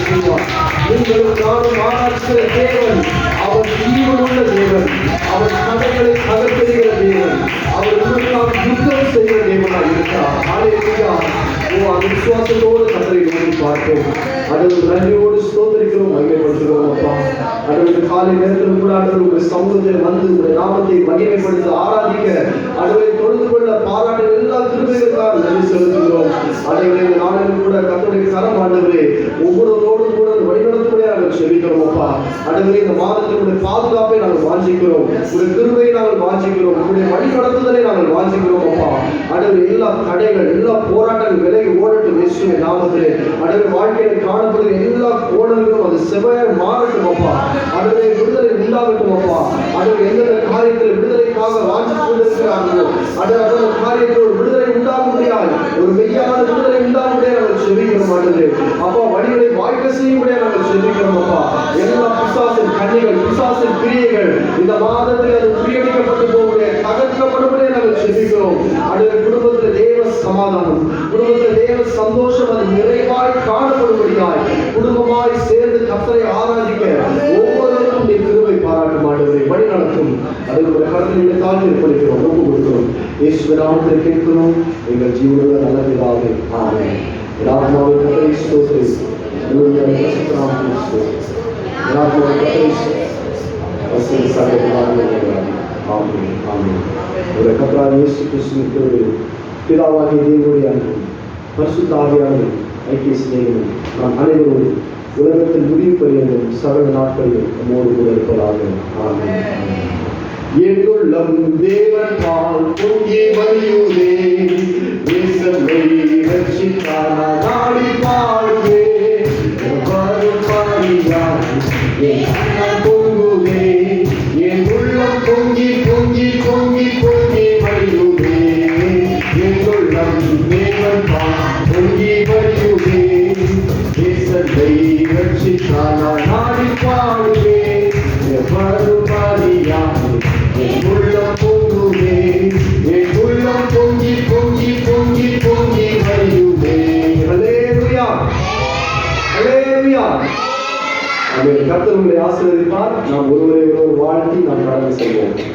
செய்வார். நீங்களும் நானும் ஆராய்ச்சிக்கிற தேவன் அவர் ஜீவனுள்ள தேவன். அவர் கதைகளை அகற்றுகிற தேவன். அவர் உங்களுக்காக யுத்தம் செய்கிற தேவனாக இருக்கிறார். ஹல்லேலூயா. அந்த விசுவாசத்தோடு கத்தரை நோக்கி பார்ப்போம். அதற்கு நன்றியோடு ஸ்தோத்திரிக்கிறோம், மகிமைப்படுத்துகிறோம். அப்பா அதற்கு காலை நேரத்தில் கூட உங்களுடைய சமூகத்தில் வந்து உங்களுடைய நாமத்தை மகிமைப்படுத்த ஆராதிக்க அதுவரை தொழுது கொள்ள பாராட்டு எல்லா திருமைகளுக்காக நன்றி செலுத்துகிறோம். அதேவரை இந்த நாளிலும் கூட கத்தருடைய கரம் ஆண்டவரே ஒவ்வொருவரோடும் கூட வழிநடத்துவதை நாங்கள் செபிக்கிறோம். அப்பா அதுவரை இந்த மாதத்தினுடைய பாதுகாப்பை நாங்கள் வாஞ்சிக்கிறோம். உங்களுடைய கிருபையை நாங்கள் வாஞ்சிக்கிறோம். உங்களுடைய வழிநடத்துதலை நாங்கள் வாஞ்சிக்கிறோம். அப்பா அதுவரை எல்லா தடைகள் எல்லா போராட்டங்கள் விலகி ஓடட்டும் இயேசுவின் நாமத்திலே. அதுவரை வாழ்க்கையில் காணப்படுகிற எல்லா கோணங்களும் அது செவ்வாய் மாறட்டும். அப்பா அதுவரை விடுதலை உண்டாகட்டும். அப்பா அதுவரை எந்தெந்த காரியத்தில் விடுதலைக்காக வாஞ்சிக் கொண்டிருக்கிறார்களோ அந்த காரியத்தில் ஒரு விடுதலை உண்டாக முடியாது, ஒரு மெய்யான விடுதலை உண்டாக முடியாது நாங்கள் செபிக்கிறோம். ஆண்டவரே அப்பா வழிகளை வாய்க்க செய்யும்படியாக நாங்கள் செபிக்கிறோம். அப்பா எல்லா பிசாசின் கண்ணிகள் பிசாசின் கிரியைகள் இந்த மாதத்தில் அது முறியடிக்கப்பட்டு போகக்கூடிய தகர்க்கப்படக்கூடிய நாங்கள் செபிக்கிறோம். அதுவரை குடும்பத்தில் தேவ சமாதானம் குடும்பத்தில் தேவ சந்தோஷம் அது நிறைவாய் காணப்படும்படியாய் குடும்பமாய் சேர்ந்து கர்த்தரை ஆராதிக்க ஒவ்வொருவருக்கும் நீ கிருபை பாராட்டும். ஆண்டவரை வழி நடத்தும். அதுக்கு கருத்தில் தாழ்த்தி ஏற்படுகிறோம், ஒப்பு கொடுக்கிறோம். இயேசுவின் நாமத்தில் கேட்கிறோம் எங்கள் ஜீவனுள்ள நல்ல பிதாவே. ஆமென். ராமாவை கர்த்தரை ஸ்தோத்திரி. பிதாவாகிய தேவனுடைய அன்பும் பரிசுத்த ஆவியானவரின் ஐக்கிய சிநேகமும் நாம் அனைவரும் உலகத்தில் முடிவு பரியந்தும் சகல நாட்களில் நம்மோடு கூட இருப்பதாக. ஆமென். என்னுள்ளம் தேவன் பால் பொங்கி வழியுதே, தேசத்தை ரட்சித்தான நாடி பாடுவே, பொங்குதே என் உள்ளம் பொங்கி பொங்கி பொங்கி பொங்கி வழியுதே. என்னுள்ளம் தேவன் பால் பொங்கி வழியுதே, தேசத்தை ரட்சித்தான நாடி பாடுவே, உள்ளம் பொங்குதே கர்த்தர் உங்களை ஆசீர்வதிப்பார். நாம் ஒருவரை ஒருவர் வாழ்த்தி நாம் கடந்து செல்வோம்.